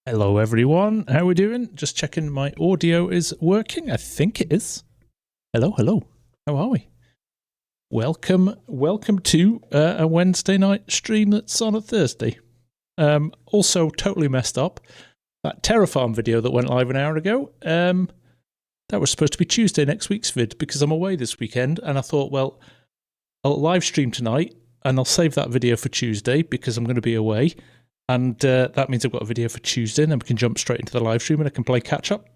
Hello everyone, how are we doing? Just checking my audio is working. I think it is. Hello, how are we? Welcome to a Wednesday night stream that's on a Thursday. Also totally messed up. That Terraform video that went live an hour ago, that was supposed to be Tuesday next week's vid because I'm away this weekend, and I thought, well, I'll live stream tonight and I'll save that video for Tuesday because I'm going to be away. And that means I've got a video for Tuesday, and then we can jump straight into the live stream and I can play catch up.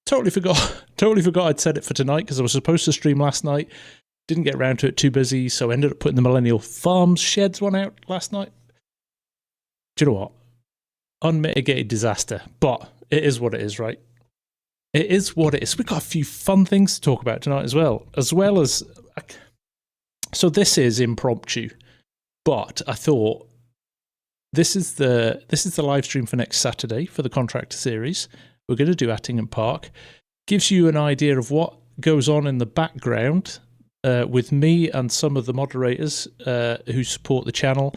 Totally forgot I'd set it for tonight because I was supposed to stream last night. Didn't get around to it, too busy, so I ended up putting the Millennial Farms Sheds one out last night. Do you know what? Unmitigated disaster, but it is what it is, right? It is what it is. We've got a few fun things to talk about tonight as well as... So this is impromptu, but I thought... This is the live stream for next Saturday for the Contractor series. We're going to do Attingham Park. Gives you an idea of what goes on in the background with me and some of the moderators who support the channel,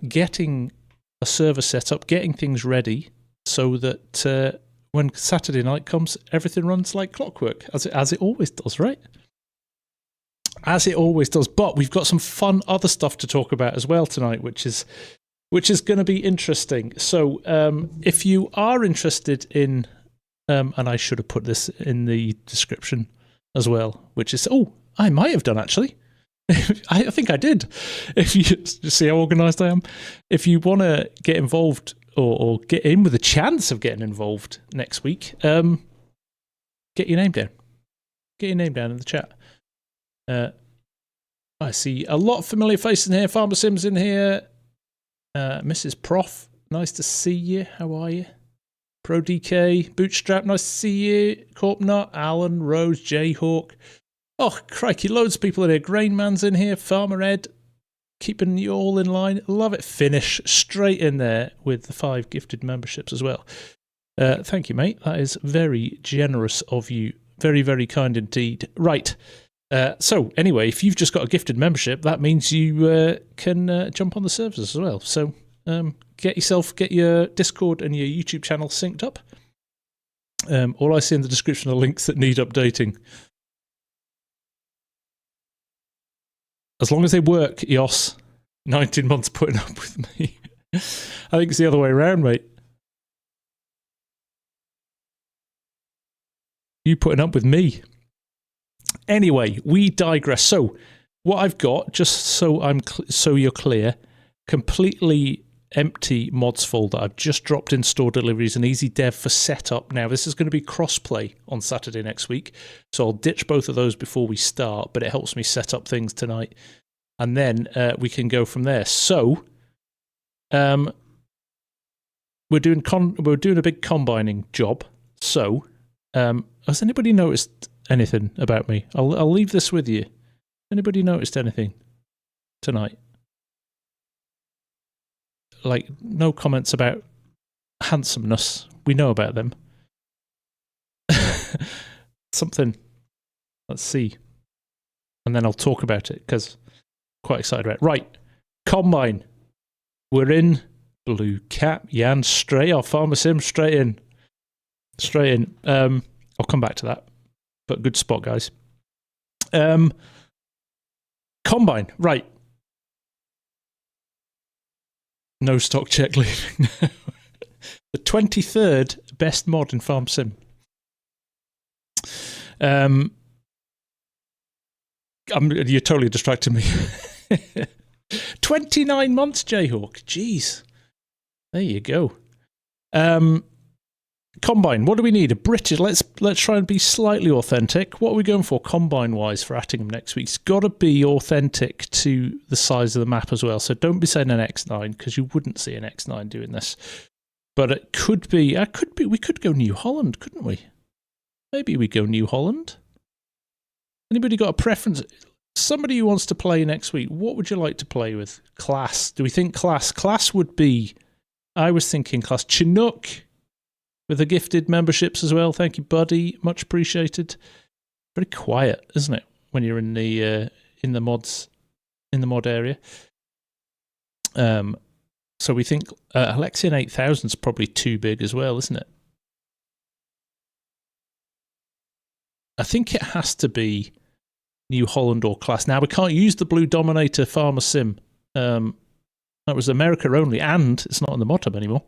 getting a server set up, getting things ready so that when Saturday night comes, everything runs like clockwork, as it always does, right? As it always does. But we've got some fun other stuff to talk about as well tonight, which is going to be interesting. So if you are interested in, and I should have put this in the description as well, which is, I might have done actually. I think I did. If you see how organised I am. If you want to get involved or get in with a chance of getting involved next week, get your name down. Get your name down in the chat. I see a lot of familiar faces in here. FARMSIM's in here. Mrs. Prof, nice to see you. How are you? Pro DK, Bootstrap, nice to see you. Corpnut, Alan, Rose, Jayhawk. Oh, crikey, loads of people in here. Grainman's in here. Farmer Ed, keeping you all in line. Love it. Finish straight in there with the 5 gifted memberships as well. Thank you, mate. That is very generous of you. Very, very kind indeed. Right. So anyway, if you've just got a gifted membership, that means you can jump on the servers as well. So get your Discord and your YouTube channel synced up. All I see in the description are links that need updating. As long as they work, Yos, 19 months putting up with me. I think it's the other way around, mate. You putting up with me. Anyway, we digress. So, what I've got, just so you're clear, completely empty mods folder. I've just dropped in store deliveries and easy dev for setup. Now, this is going to be crossplay on Saturday next week, so I'll ditch both of those before we start. But it helps me set up things tonight, and then we can go from there. So, we're doing a big combining job. So, has anybody noticed anything about me? I'll leave this with you. Anybody noticed anything tonight? Like, no comments about handsomeness. We know about them. Something. Let's see. And then I'll talk about it, because I'm quite excited about it. Right. Combine. We're in. Blue cap. Jan straight off. FARMSIM straight in. Straight in. I'll come back to that. But good spot, guys. Combine, right. No stock check leaving. The 23rd best mod in FARMSIM. You're totally distracting me. 29 months, Jayhawk. Jeez. There you go. Combine, what do we need? A British, let's try and be slightly authentic. What are we going for combine-wise for Attingham next week? It's got to be authentic to the size of the map as well. So don't be saying an X9, because you wouldn't see an X9 doing this. But it could be, we could go New Holland, couldn't we? Maybe we go New Holland. Anybody got a preference? Somebody who wants to play next week, what would you like to play with? Class. Do we think class? Class would be, I was thinking class. Chinook. With the gifted memberships as well. Thank you, buddy. Much appreciated. Very quiet, isn't it, when you're in the mod area. So we think Alexian 8000 is probably too big as well, isn't it? I think it has to be New Holland or Class. Now, we can't use the Blue Dominator Farmer Sim. That was America only, and it's not on the mod hub anymore.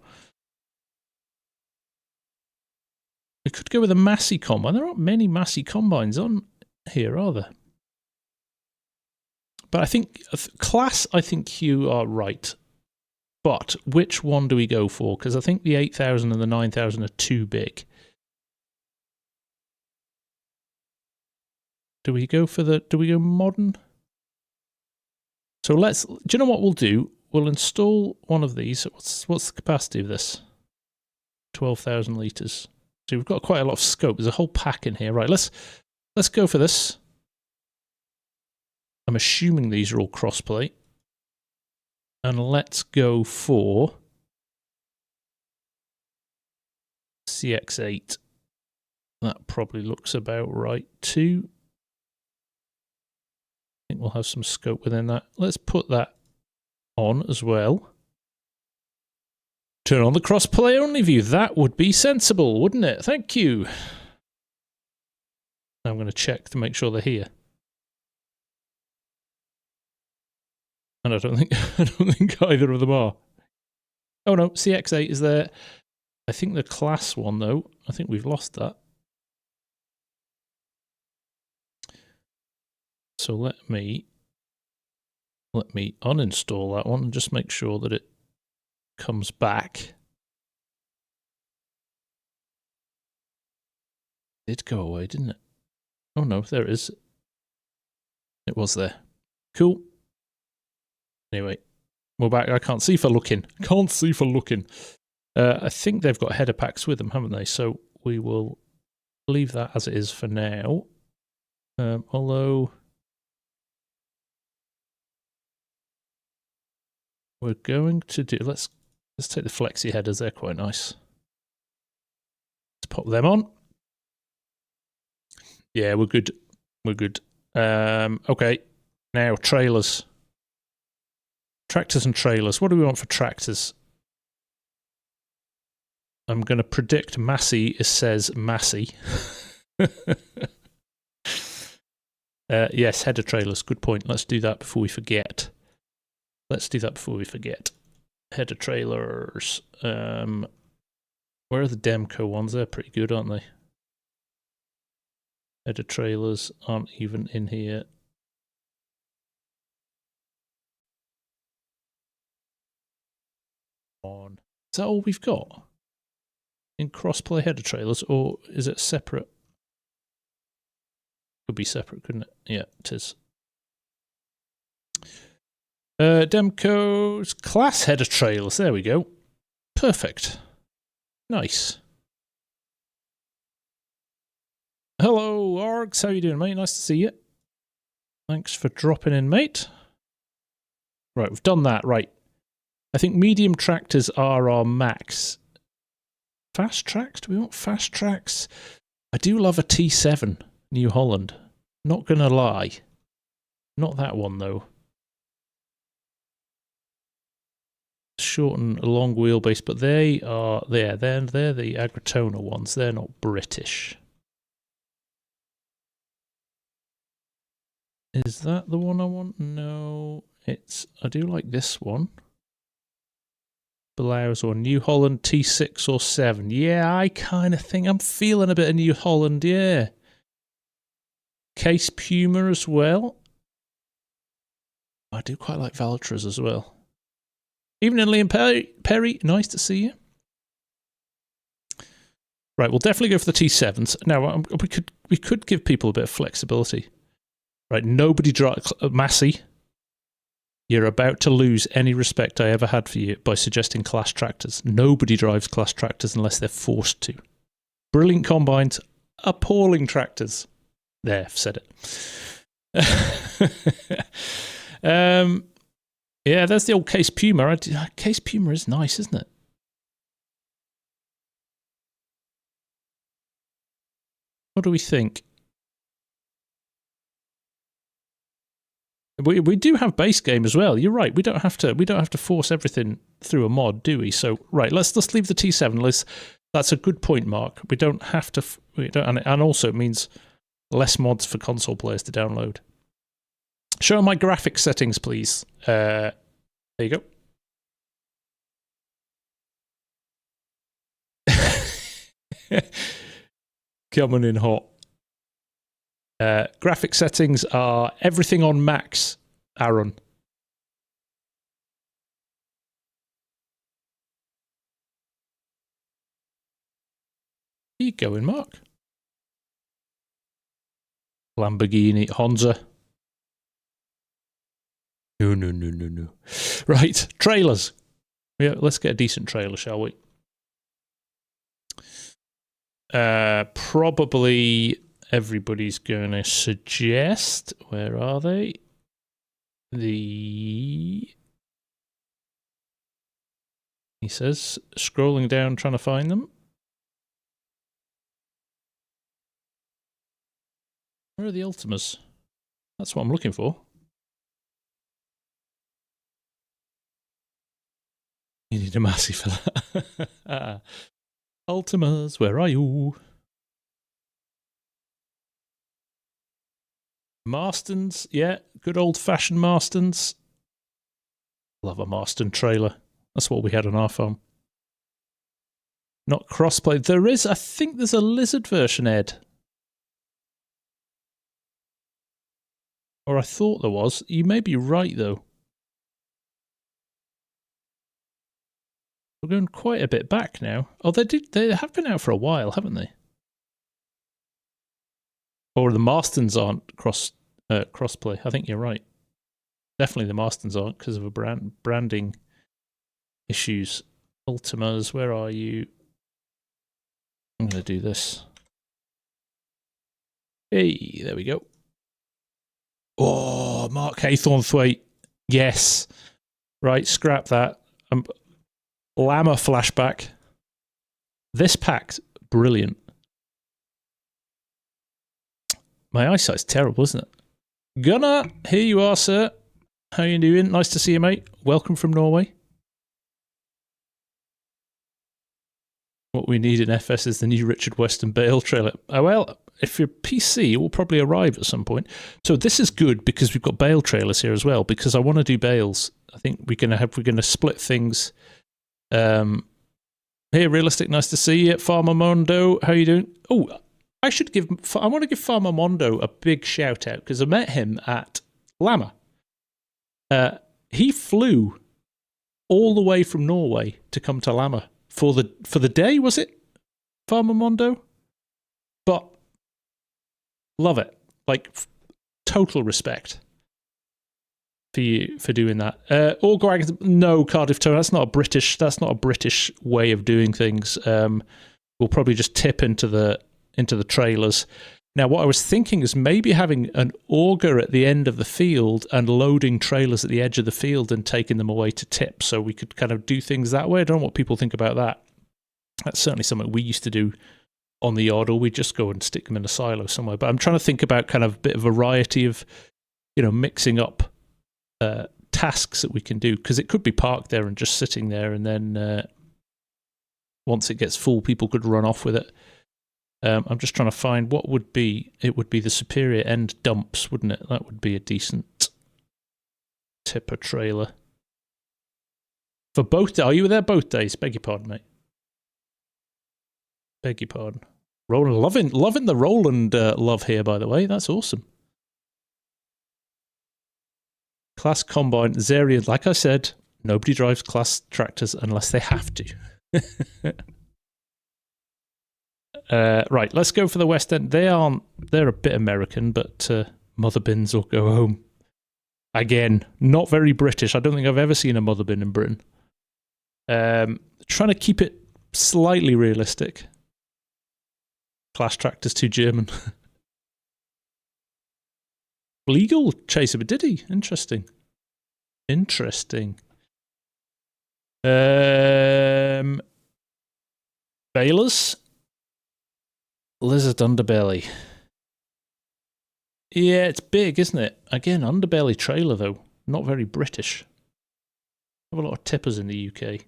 We could go with a Massey Combine. There aren't many Massey Combines on here, are there? But I think, Class, I think you are right. But which one do we go for? Because I think the 8000 and the 9000 are too big. Do we go modern? So do you know what we'll do? We'll install one of these. What's the capacity of this? 12,000 litres. So we've got quite a lot of scope. There's a whole pack in here. Right, let's go for this. I'm assuming these are all crossplay. And let's go for CX8. That probably looks about right too. I think we'll have some scope within that. Let's put that on as well. Turn on the crossplay only view. That would be sensible, wouldn't it? Thank you. I'm going to check to make sure they're here. And I don't think either of them are. Oh no, CX8 is there. I think the Class one though, I think we've lost that. So let me uninstall that one and just make sure that it comes back. It did go away, didn't it? Oh no, there it is. It was there. Cool. Anyway, we're back. I can't see for looking. Can't see for looking. I think they've got header packs with them, haven't they? So we will leave that as it is for now. Although we're going to do, let's take the flexi headers. They're quite nice. Let's pop them on. Yeah, we're good. We're good. Okay. Now trailers. Tractors and trailers. What do we want for tractors? I'm going to predict Massey says Massey. Yes, header trailers. Good point. Let's do that before we forget. Header trailers. Where are the Demco ones? They're pretty good, aren't they? Header trailers aren't even in here. On. Is that all we've got in crossplay header trailers, or is it separate? Could be separate, couldn't it? Yeah, it is. Demco's Class header trailers. There we go. Perfect. Nice. Hello, Args. How you doing, mate? Nice to see you. Thanks for dropping in, mate. Right, we've done that. Right. I think medium tractors are our max. Fast tracks? Do we want fast tracks? I do love a T7 New Holland. Not gonna lie. Not that one though. Short and long wheelbase, but they are they're the Agritona ones. They're not British. Is that the one I want? No, I do like this one. Blouse or New Holland T6 or 7. Yeah, I kind of think I'm feeling a bit of New Holland, yeah. Case Puma as well. I do quite like Valtras as well. Evening, Liam Perry. Nice to see you. Right, we'll definitely go for the T7s. Now, we could give people a bit of flexibility. Right, nobody drives Massey. You're about to lose any respect I ever had for you by suggesting Class tractors. Nobody drives Class tractors unless they're forced to. Brilliant combines, appalling tractors. There, I've said it. Yeah, there's the old Case Puma. Case Puma is nice, isn't it? What do we think? We do have base game as well. You're right. We don't have to force everything through a mod, do we? So right, let's leave the T7. That's a good point, Mark. We don't have to. And also it means less mods for console players to download. Show my graphics settings, please. There you go. Coming in hot. Graphic settings are everything on max, Aaron. Where you going, Mark? Lamborghini, Honza. No. Right, trailers. Yeah, let's get a decent trailer, shall we? Probably everybody's going to suggest. Where are they? He says, scrolling down, trying to find them. Where are the Ultimas? That's what I'm looking for. You need a massive for that. Ultimas, where are you? Marstons, yeah, good old-fashioned Marstons. Love a Marston trailer. That's what we had on our farm. Not crossplay. There is, I think there's a Lizard version, Ed. Or I thought there was. You may be right, though. We're going quite a bit back now. Oh, they have been out for a while, haven't they? Or the Marstons aren't crossplay. I think you're right. Definitely the Marstons aren't because of a branding issues. Ultimas, where are you? I'm going to do this. Hey, there we go. Oh, Mark Haythornthwaite. Yes. Right, scrap that. Llama flashback. This pack's brilliant. My eyesight's terrible, isn't it? Gunnar, here you are, sir. How you doing? Nice to see you, mate. Welcome from Norway. What we need in FS is the new Richard Weston Bale trailer. Oh, well, if you're PC, it will probably arrive at some point. So this is good because we've got Bale trailers here as well, because I want to do Bales. I think we're going to split things. Hey, Realistic, nice to see you. Farmer Mondo, how you doing? Oh, I want to give Farmer Mondo a big shout out because I met him at Llama. He flew all the way from Norway to come to Llama for the day, was it? Farmer Mondo? But love it. Like total respect for you for doing that. No, Cardiff Tone. That's not a British way of doing things. We'll probably just tip into the trailers. Now, what I was thinking is maybe having an auger at the end of the field and loading trailers at the edge of the field and taking them away to tip, so we could kind of do things that way. I don't know what people think about that. That's certainly something we used to do on the yard, or we just go and stick them in a silo somewhere. But I'm trying to think about kind of a bit of variety of, mixing up tasks that we can do, because it could be parked there and just sitting there, and then once it gets full, people could run off with it. I'm just trying to find what would be the superior end dumps, wouldn't it? That would be a decent tipper trailer. For both days. Are you there both days? Beg your pardon, mate. Beg your pardon. Roland, loving the Roland love here, by the way. That's awesome. Class Combine, Zarian, like I said, nobody drives class tractors unless they have to. Right, let's go for the West End. They're a bit American, but mother bins will go home. Again, not very British. I don't think I've ever seen a mother bin in Britain. Trying to keep it slightly realistic. Class tractor's too German. Legal chaser, but did he? Interesting. Balers. Lizard underbelly. Yeah, it's big, isn't it? Again, underbelly trailer, though. Not very British. We have a lot of tippers in the UK.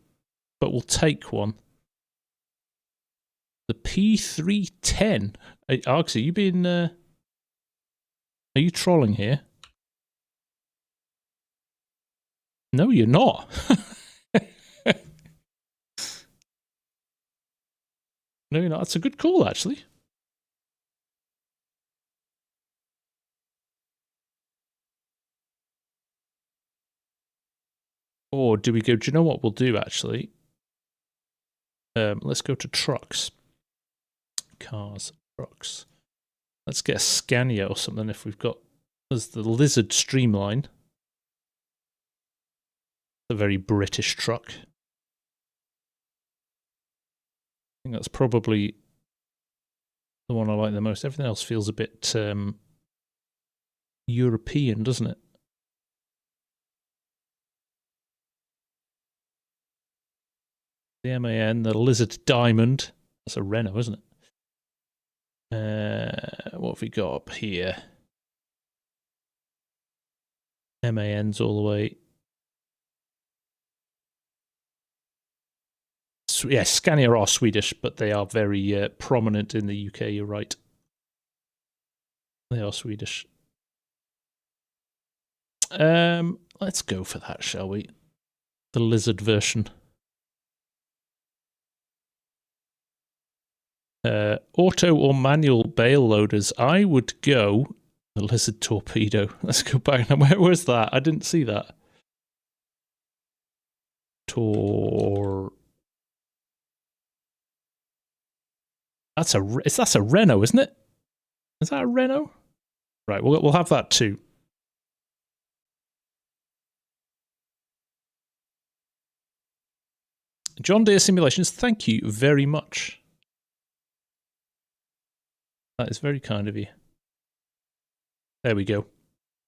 But we'll take one. The P310. Args, are you being... are you trolling here? No, you're not. No, you're not. That's a good call, actually. Or do we go... Do you know what we'll do, actually? Let's go to trucks. Cars, trucks. Let's get a Scania or something if we've got... There's the Lizard Streamline. A very British truck. I think that's probably the one I like the most. Everything else feels a bit European, doesn't it? The MAN, the Lizard Diamond. That's a Renault, isn't it? What have we got up here? MAN's all the way. Yeah, Scania are Swedish, but they are very prominent in the UK, you're right. They are Swedish. Let's go for that, shall we? The Lizard version. Auto or manual bale loaders. I would go the Lizard Torpedo. Let's go back. Where's that? I didn't see that. That's a Renault, isn't it? Is that a Renault? Right, we'll have that too. John Deere Simulations, thank you very much. That is very kind of you. There we go.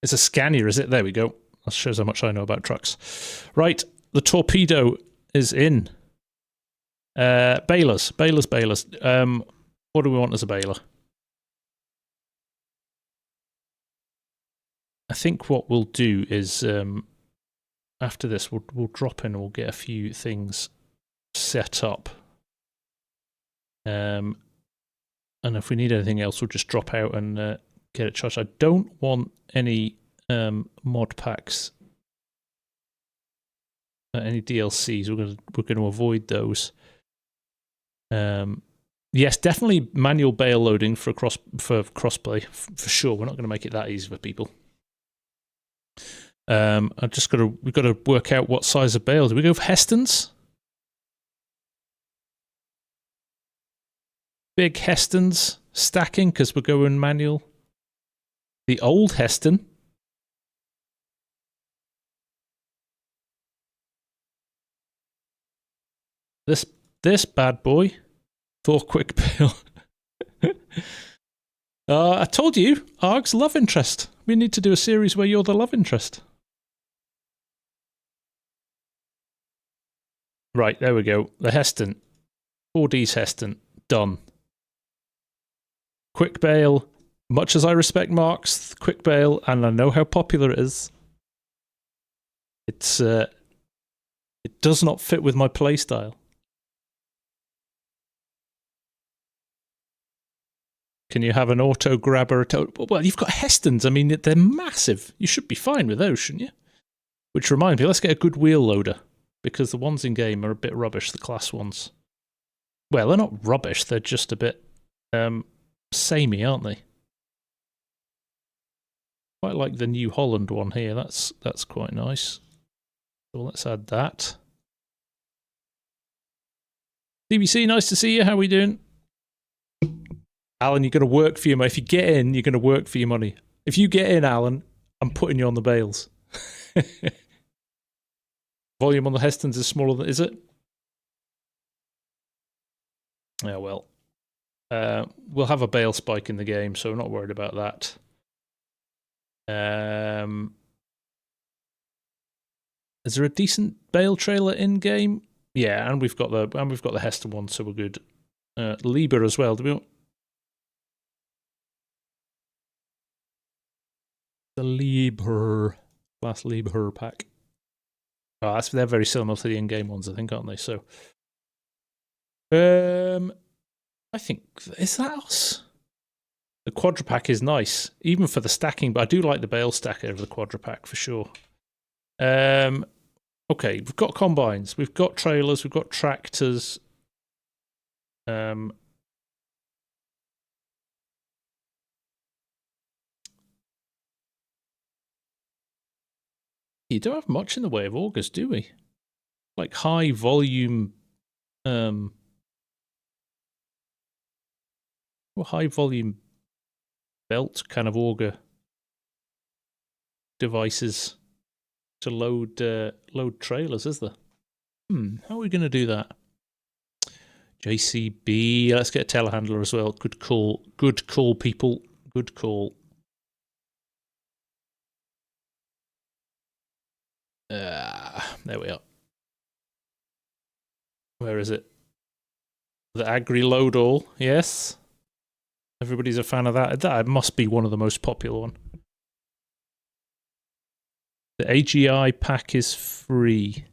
It's a Scania, is it? There we go. That shows how much I know about trucks. Right, the Torpedo is in. Balers. What do we want as a baler? I think what we'll do is after this we'll drop in and we'll get a few things set up. And if we need anything else, we'll just drop out and get it charged. I don't want any mod packs, any DLCs. We're going to avoid those. Yes, definitely manual bale loading for crossplay for sure. We're not going to make it that easy for people. We've got to work out what size of bale. Do we go for Hestons? Big Hestons stacking because we're going manual. The old Heston. This bad boy. For quick bale. I told you, Arg's love interest. We need to do a series where you're the love interest. Right, there we go. The Heston. 4D's Heston. Done. Quick bale. Much as I respect Mark's quick bale, and I know how popular it is, it does not fit with my playstyle. Can you have an auto grabber? Well, you've got Hestons. I mean, they're massive. You should be fine with those, shouldn't you? Which reminds me, let's get a good wheel loader, because the ones in game are a bit rubbish, the class ones. Well, they're not rubbish. They're just a bit samey, aren't they? Quite like the New Holland one here. That's quite nice. So let's add that. DBC, nice to see you. How are we doing? Alan, you're going to work for your money. If you get in, you're going to work for your money. If you get in, Alan, I'm putting you on the bales. Volume on the Hestons is smaller than... Is it? Yeah, well. We'll have a bale spike in the game, so I'm not worried about that. Is there a decent bale trailer in game? Yeah, and we've got the Heston one, so we're good. Lieber as well. Do we want... The Lieber. Class Lieber pack. Oh, they're very similar to the in-game ones, I think, aren't they? So, I think, is that us? The Quadra pack is nice, even for the stacking, but I do like the bale stacker of the Quadra pack for sure. Okay, we've got combines, we've got trailers, we've got tractors. You don't have much in the way of augers, do we? Like high volume, high volume belt kind of auger devices to load trailers, is there? How are we going to do that? JCB, let's get a telehandler as well. Good call, people. Good call. There we are. Where is it? The Agri Load All, yes. Everybody's a fan of that. That must be one of the most popular one. The AGI pack is free.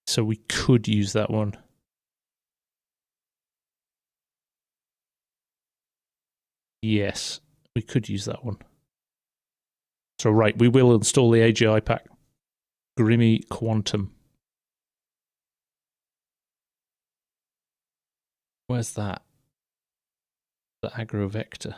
So we could use that one. Yes, we could use that one. So right, we will install the AGI pack. Grimmy Quantum. Where's that? The Aggro Vector.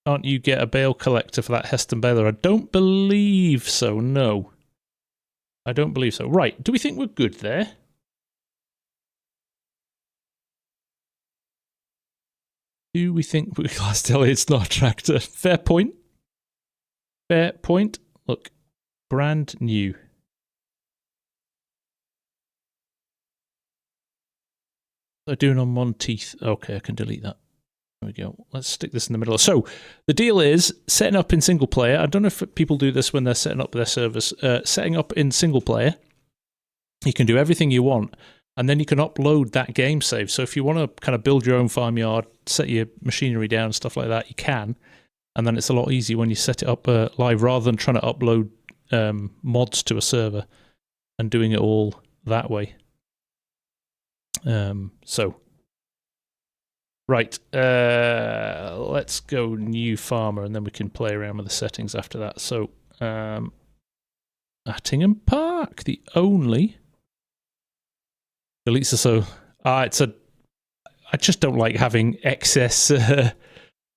Can't you get a bale collector for that Heston baler? I don't believe so, no. I don't believe so. Right, do we think we're good there? Do we think we class Elliot it's not a tractor? Fair point. Fair point. Look, brand new. They're doing on Monteith. Okay, I can delete that. There we go. Let's stick this in the middle. So the deal is setting up in single player. I don't know if people do this when they're setting up their servers. Setting up in single player, you can do everything you want, and then you can upload that game save. So if you want to kind of build your own farmyard, set your machinery down, stuff like that, you can. And then it's a lot easier when you set it up live rather than trying to upload mods to a server and doing it all that way. Right, let's go new farmer and then we can play around with the settings after that. So, Attingham Park, the only... Deletes so I just don't like having excess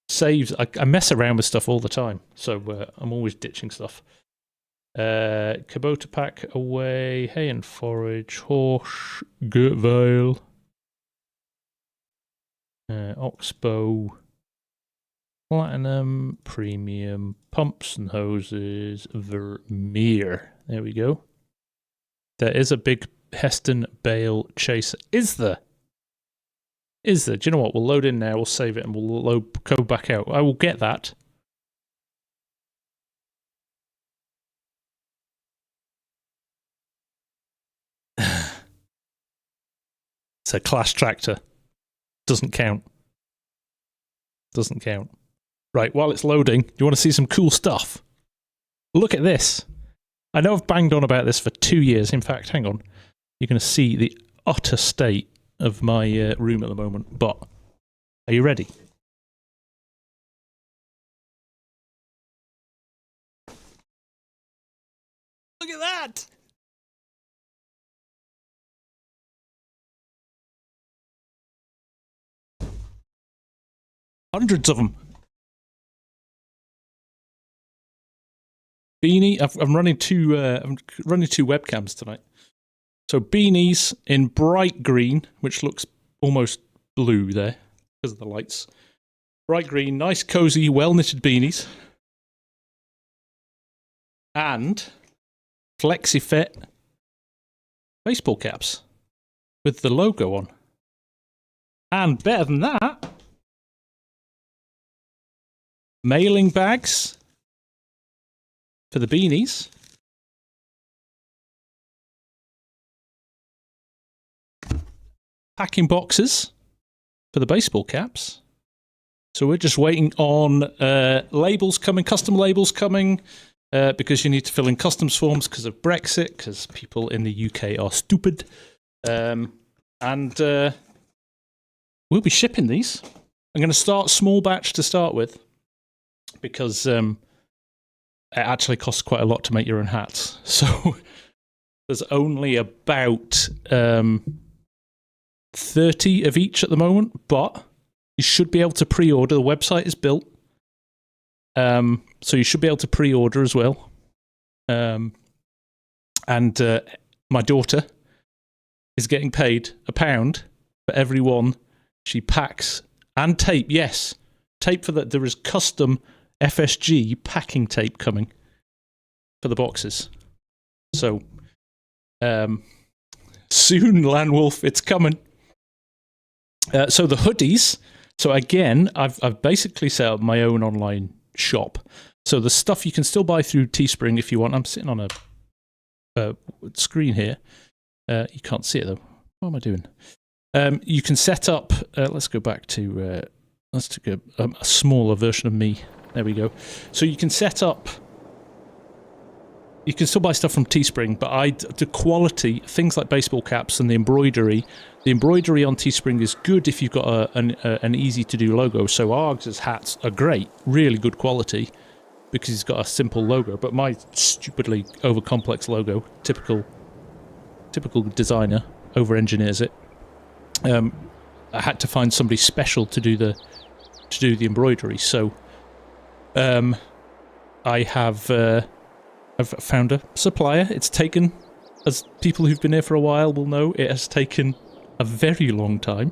saves. I mess around with stuff all the time, so I'm always ditching stuff. Kubota pack away, hay and forage, horse, Gertvale, Oxbow, platinum, premium, pumps and hoses, Vermeer. There we go. There is a big Heston bale chaser. Is there? Is there? Do you know what? We'll load in now, we'll save it, and we'll go back out. I will get that. It's a class tractor. Doesn't count. Doesn't count. Right, while it's loading, do you want to see some cool stuff? Look at this. I know I've banged on about this for 2 years. In fact, hang on. You're going to see the utter state of my room at the moment. But, are you ready? Look at that! Hundreds of them. Beanie. I'm running two webcams tonight. So beanies in bright green, which looks almost blue there because of the lights. Bright green, nice, cozy, well-knitted beanies. And flexi-fit baseball caps with the logo on. And better than that, mailing bags for the beanies. packing boxes for the baseball caps. So we're just waiting on labels coming, custom labels coming, because you need to fill in customs forms because of Brexit, because people in the UK are stupid. And we'll be shipping these. I'm going to start small batch to start with, because it actually costs quite a lot to make your own hats. So there's only about 30 of each at the moment, but you should be able to pre-order. The website is built. So you should be able to pre-order as well. And my daughter is getting paid £1 for every one she packs. And tape, yes. Tape for that. There is custom FSG packing tape coming for the boxes. So, soon, Landwolf, it's coming. So the hoodies. So again, I've basically set up my own online shop. So the stuff you can still buy through Teespring if you want. I'm sitting on a screen here. You can't see it though. What am I doing? You can set up. Let's go back to. Let's take a smaller version of me. There we go. So you can set up. You can still buy stuff from Teespring, but the quality, things like baseball caps and the embroidery on Teespring is good if you've got an easy-to-do logo. So Args' hats are great, really good quality, because he's got a simple logo. But my stupidly over-complex logo, typical designer, over-engineers it. I had to find somebody special to do the embroidery. So I've found a supplier. It's taken, as people who've been here for a while will know, it has taken a very long time.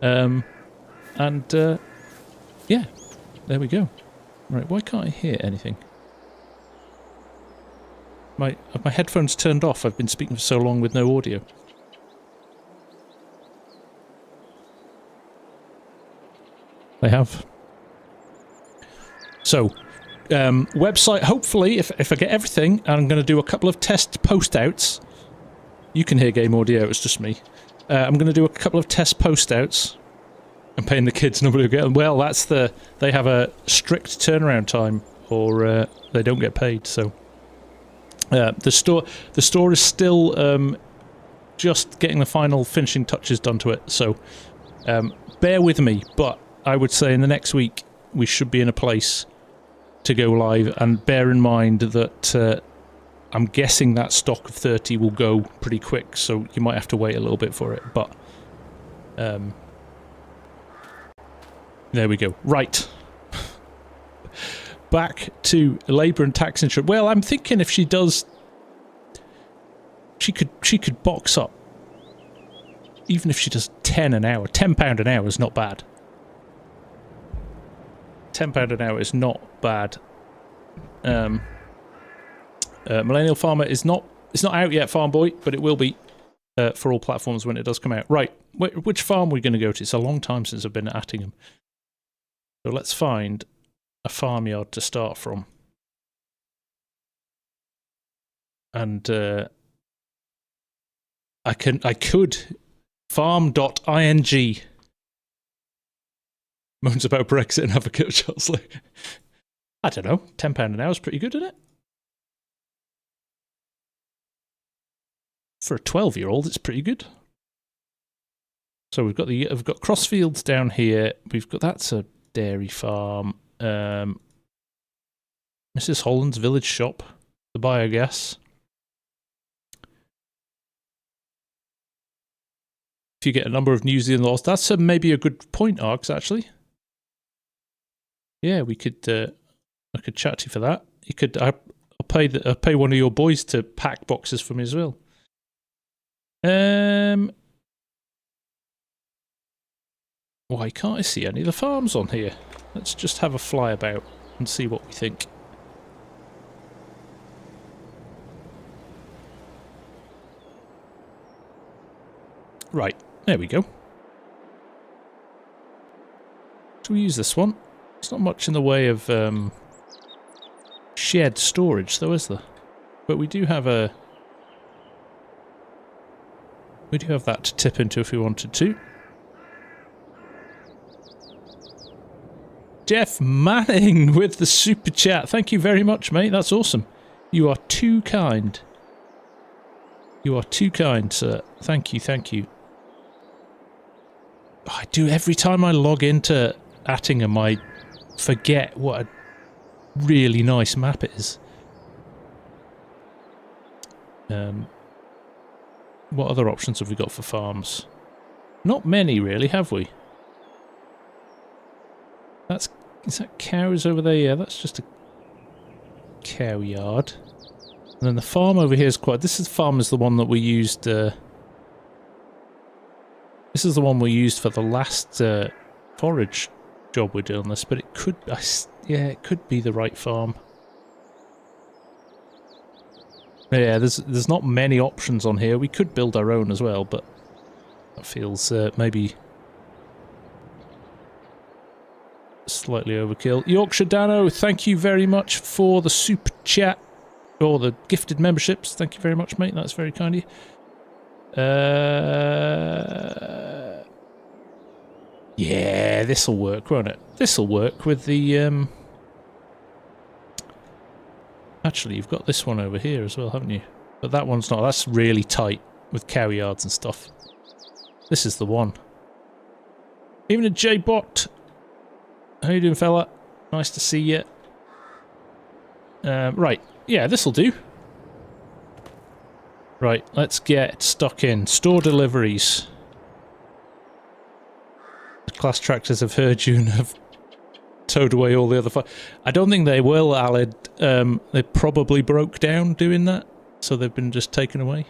Yeah, there we go. Right, why can't I hear anything? My headphones turned off. I've been speaking for so long with no audio. They have. So, website, hopefully, if I get everything, I'm going to do a couple of test post-outs. You can hear game audio, it's just me. I'm going to do a couple of test post-outs. I'm paying the kids, nobody will get them. Well, they have a strict turnaround time, or they don't get paid, so... the store is still just getting the final finishing touches done to it, so bear with me, but I would say in the next week we should be in a place to go live, and bear in mind that I'm guessing that stock of 30 will go pretty quick, so you might have to wait a little bit for it, but there we go. Right. Back to labour and tax insurance. Well, I'm thinking if she does, she could box up. Even if she does 10 an hour, £10 an hour is not bad. £10 an hour is not bad. Millennial Farmer is not. It's not out yet, Farm Boy, but it will be for all platforms when it does come out. Right, which farm are we going to go to? It's a long time since I've been at Attingham. So let's find a farmyard to start from. And I could farm.ing. Moans about Brexit and advocate Charles Lee. I don't know, £10 an hour is pretty good, isn't it? For a 12-year-old, it's pretty good. So we've got Crossfields down here. That's a dairy farm. Mrs. Holland's village shop, the biogas. If you get a number of New Zealand laws, that's maybe a good point, Arcs, actually. Yeah, we could. I could chat to you for that. You could. I'll pay one of your boys to pack boxes for me as well. Why can't I see any of the farms on here? Let's just have a fly about and see what we think. Right, there we go. Shall we use this one? It's not much in the way of shared storage, though, is there? But we do have a... We do have that to tip into if we wanted to. Jeff Manning with the super chat. Thank you very much, mate. That's awesome. You are too kind. You are too kind, sir. Thank you, thank you. I do every time I log into Attingham, I forget what a really nice map it is. What other options have we got for farms? Not many, really, have we? Is that cows over there? Yeah, that's just a cow yard. And then the farm over here is quite... This farm is the one that we used... this is the one we used for the last forage job we did on this, but it could... yeah, it could be the right farm. Yeah, there's not many options on here. We could build our own as well, but that feels maybe slightly overkill. Yorkshire Dano, thank you very much for the super chat or the gifted memberships. Thank you very much, mate. That's very kind of you. Yeah, this'll work, won't it? This'll work with the Actually, you've got this one over here as well, haven't you? But that one's not. That's really tight with cow yards and stuff. This is the one. Even a J-Bot. How you doing, fella? Nice to see you. Right. Yeah, this'll do. Right, let's get stuck in. Store deliveries. The class tractors have heard you and have towed away all the other I don't think they will, Alid. They probably broke down doing that, so they've been just taken away.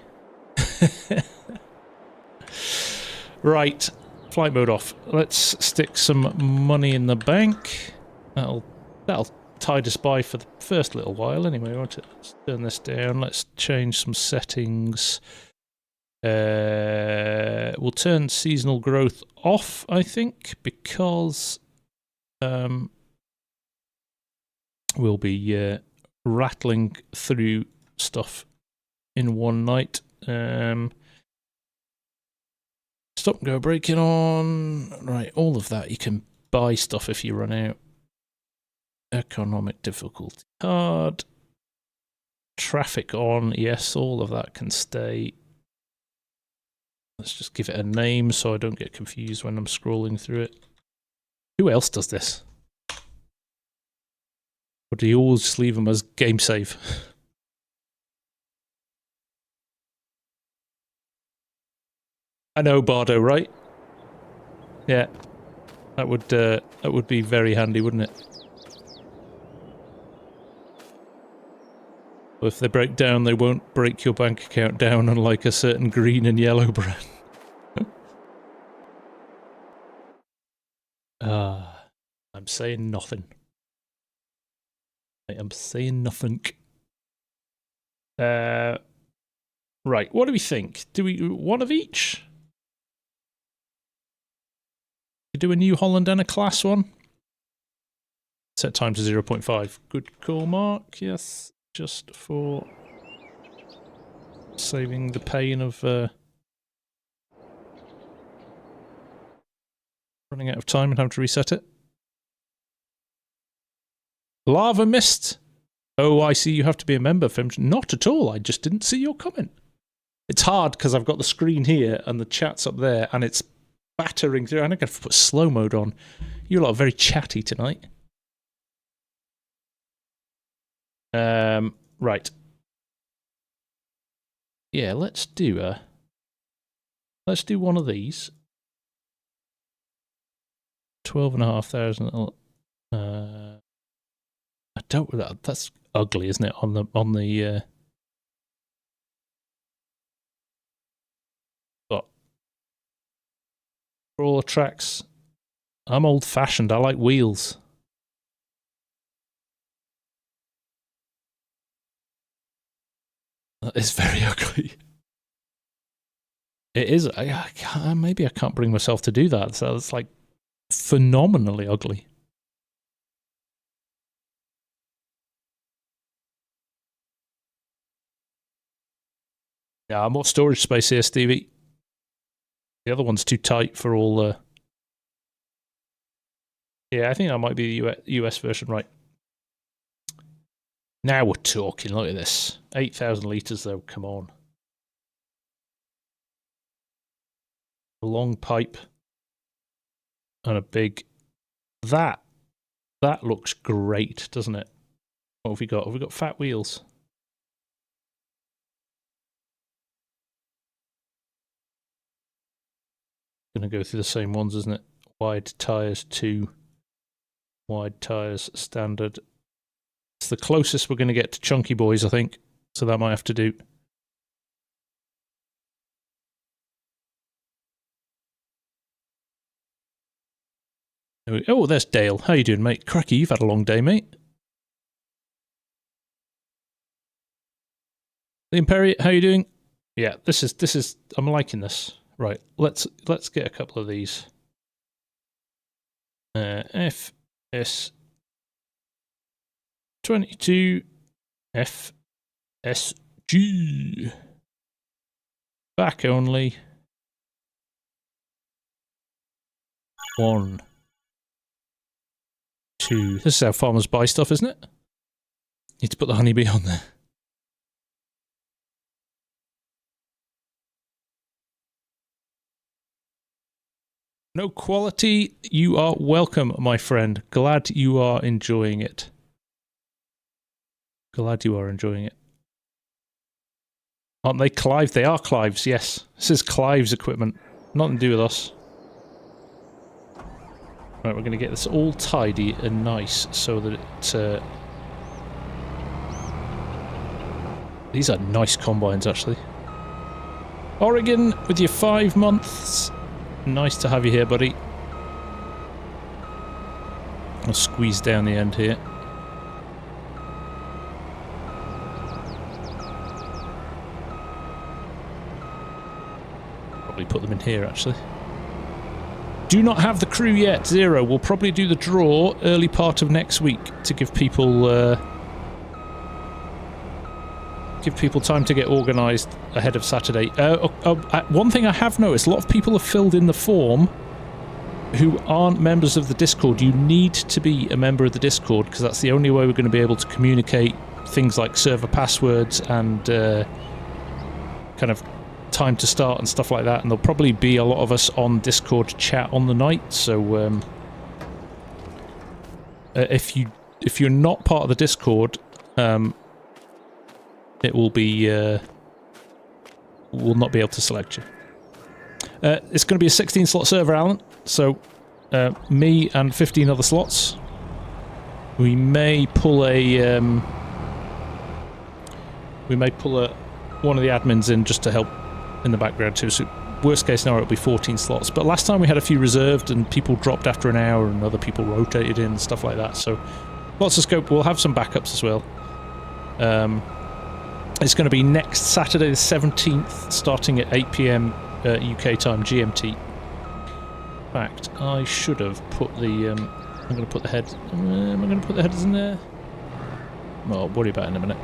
Right, flight mode off. Let's stick some money in the bank. That'll tide us by for the first little while anyway, won't it? Let's turn this down. Let's change some settings. We'll turn seasonal growth off, I think, because we'll be rattling through stuff in one night. Stop and go breaking on. Right, all of that. You can buy stuff if you run out. Economic difficulty hard. Traffic on. Yes, all of that can stay. Let's just give it a name so I don't get confused when I'm scrolling through it. Who else does this? Or do you always just leave them as game save? I know, Bardo, right? Yeah. That would be very handy, wouldn't it? But if they break down, they won't break your bank account down unlike a certain green and yellow brand. I'm saying nothing. I am saying nothing. Right, what do we think? Do we one of each? Do a New Holland and a class one? Set time to 0.5. Good call, Mark. Yes, just for saving the pain of running out of time and having to reset it. Lava Mist. Oh, I see you have to be a member, Film. Not at all. I just didn't see your comment. It's hard because I've got the screen here and the chat's up there and it's battering through. I'm going to put slow mode on. You lot are very chatty tonight. Right. Yeah, let's do one of these. 12,500. I don't. That's ugly, isn't it? On the What? Crawler tracks. I'm old-fashioned. I like wheels. That is very ugly. It is. Maybe I can't bring myself to do that. So it's like phenomenally ugly. Yeah, more storage space here, Stevie. The other one's too tight for all the... Yeah, I think that might be the US version, right. Now we're talking, look at this. 8,000 litres though, come on. A long pipe. And a big... That looks great, doesn't it? What have we got? Have we got fat wheels? Gonna go through the same ones, isn't it? Wide tyres, 2. Wide tyres, standard. It's the closest we're gonna get to chunky boys, I think. So that might have to do. Oh, there's Dale. How you doing, mate? Cracky, you've had a long day, mate. Liam Perry, how you doing? Yeah, this is. I'm liking this. Right, let's get a couple of these. FS22 FSG. Back only. 1, 2. This is how farmers buy stuff, isn't it? Need to put the honeybee on there. No quality, you are welcome, my friend. Glad you are enjoying it. Glad you are enjoying it. Aren't they Clive? They are Clive's, yes. This is Clive's equipment. Nothing to do with us. Right, we're going to get this all tidy and nice so that it... These are nice combines, actually. Oregon, with your 5 months. Nice to have you here, buddy. I'll squeeze down the end here. Probably put them in here, actually. Do not have the crew yet, 0. We'll probably do the draw early part of next week to give people time to get organised ahead of Saturday. One thing I have noticed, a lot of people have filled in the form who aren't members of the Discord. You need to be a member of the Discord because that's the only way we're going to be able to communicate things like server passwords and kind of time to start and stuff like that. And there'll probably be a lot of us on Discord chat on the night. So if you're not part of the Discord, it will be we'll not be able to select you. It's going to be a 16 slot server, Alan. So me and 15 other slots. We may pull one of the admins in just to help in the background too. So worst case scenario, it'll be 14 slots. But last time we had a few reserved and people dropped after an hour and other people rotated in and stuff like that. So lots of scope. We'll have some backups as well. It's going to be next Saturday the 17th, starting at 8 PM UK time, GMT. In fact, I should have put the... I'm going to put the head... am I going to put the headers in there? Well, I'll worry about it in a minute.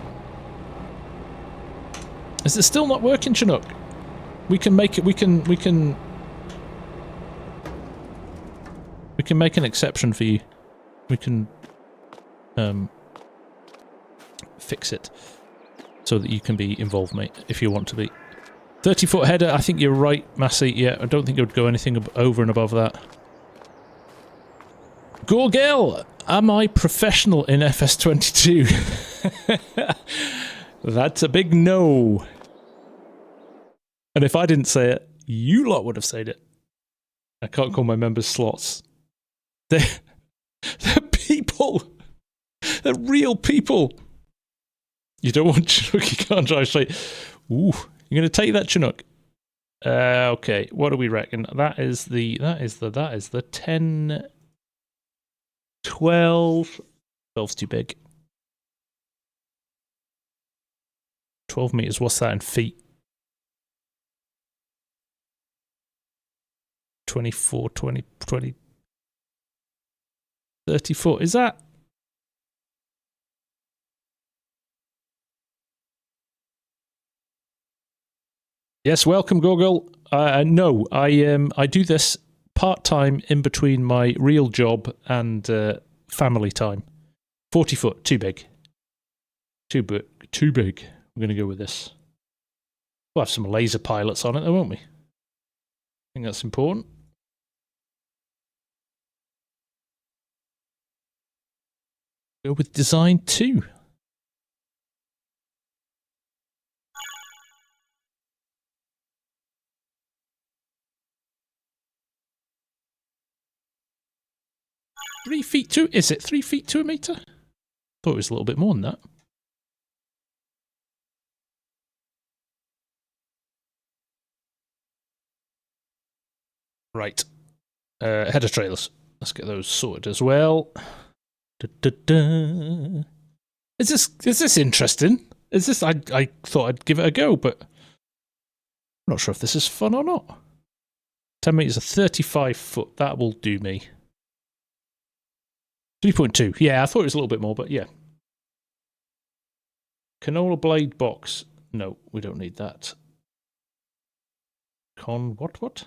Is it still not working, Chinook? We can make it... We can make an exception for you. We can fix it. So that you can be involved, mate, if you want to be. 30-foot header, I think you're right, Massey. Yeah, I don't think it would go anything over and above that. Gorgel, am I professional in FS22? That's a big no. And if I didn't say it, you lot would have said it. I can't call my members slots. They're people. They're real people. You don't want Chinook, you can't drive straight. Ooh, you're going to take that, Chinook? Okay, what do we reckon? That is the 10, 12. 12's too big. 12 meters, what's that in feet? 24, 20, 30 foot, is that? Yes, welcome, Google. No, I do this part-time in between my real job and family time. 40 foot, too big. Too big. We're going to go with this. We'll have some laser pilots on it though, won't we? I think that's important. Go with design 2. Three feet to, is it 3 feet to a meter? Thought it was a little bit more than that. Right. Header trailers. Let's get those sorted as well. Is this interesting? Is this? I thought I'd give it a go, but I'm not sure if this is fun or not. 10 meters of 35 foot. That will do me. 3.2. Yeah, I thought it was a little bit more, but yeah. Canola blade box. No, we don't need that. What?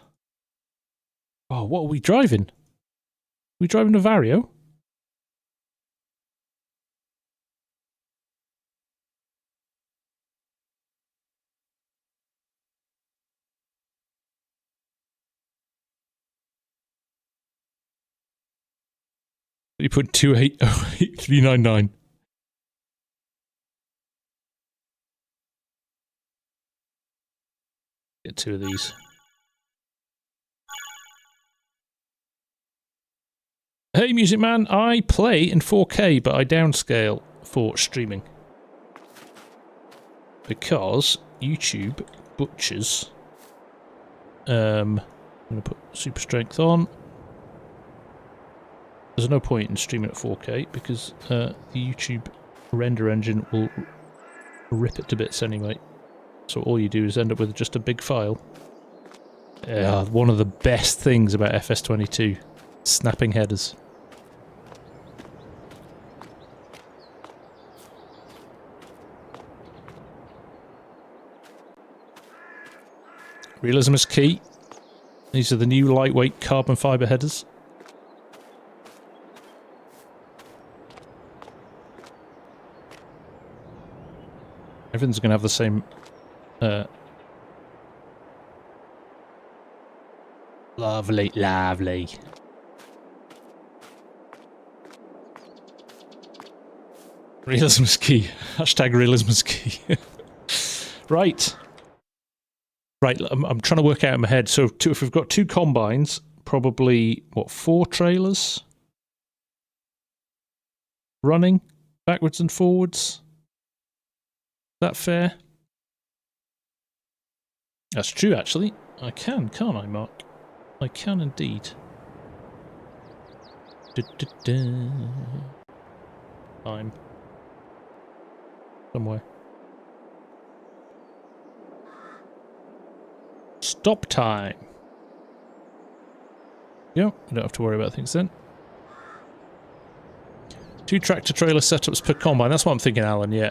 Oh, what are we driving? Are we driving a Vario? You put 2808399. Get 2 of these. Hey, Music Man, I play in 4K, but I downscale for streaming. Because YouTube butchers. I'm going to put super strength on. There's no point in streaming at 4K because the YouTube render engine will rip it to bits anyway. So all you do is end up with just a big file. One of the best things about FS22, snapping headers. Realism is key. These are the new lightweight carbon fibre headers. Everything's going to have the same... Lovely. Realism is key. Hashtag realism is key. Right. Right, I'm trying to work out in my head. So if we've got 2 combines, probably, what, 4 trailers? Running backwards and forwards. Is that fair? That's true, actually. I can, can't I, Mark? I can indeed. Time. Somewhere. Stop time. Yeah, you don't have to worry about things then. 2 tractor trailer setups per combine. That's what I'm thinking, Alan, yeah.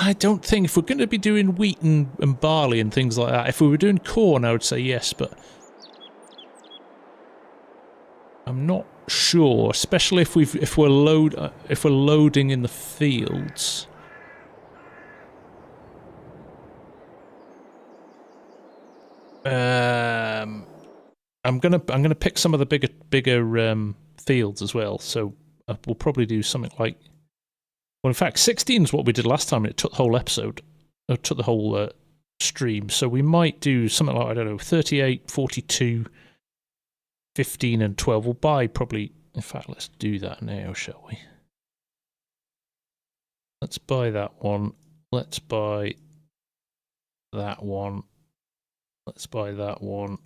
I don't think, if we're going to be doing wheat and barley and things like that, if we were doing corn, I would say yes, but I'm not sure, especially if we're loading in the fields. I'm gonna pick some of the bigger fields as well, so we'll probably do something like, well, in fact, 16 is what we did last time, and it took the whole episode. It took the whole stream. So we might do something like, I don't know, 38, 42, 15, and 12. We'll buy probably... In fact, let's do that now, shall we? Let's buy that one. Let's buy that one. Let's buy that one.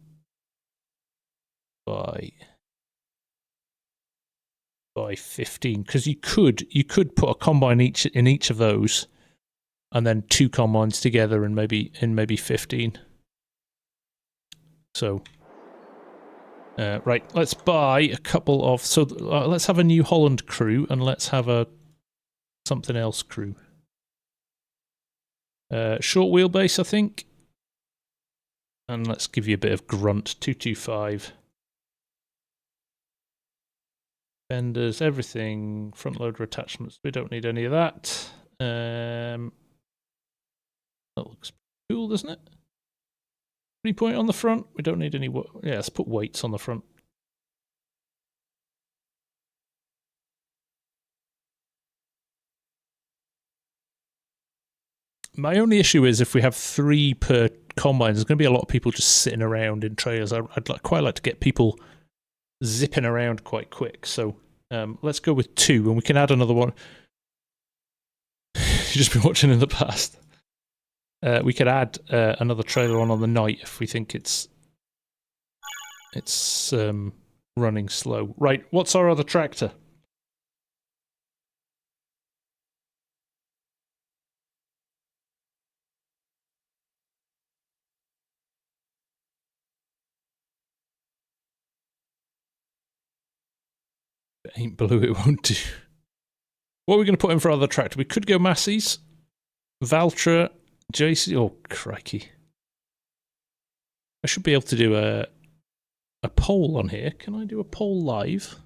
Buy 15, because you could put a combine in each of those, and then 2 combines together, and maybe 15. So, right, let's buy a couple of. So let's have a New Holland crew, and let's have a something else crew. Short wheelbase, I think. And let's give you a bit of grunt. 225. Fenders, everything. Front loader attachments. We don't need any of that. That looks cool, doesn't it? 3-point on the front. We don't need any. Yeah, let's put weights on the front. My only issue is if we have 3 per combine, there's going to be a lot of people just sitting around in trailers. I'd quite like to get people zipping around quite quick. So let's go with 2, and we can add another one. You've just been watching in the past. We could add another trailer on the night if we think it's running slow. Right, what's our other tractor? If it ain't blue, it won't do. What are we going to put in for our other tractor? We could go Massey's, Valtra, JC. Oh, crikey. I should be able to do a poll on here. Can I do a poll live?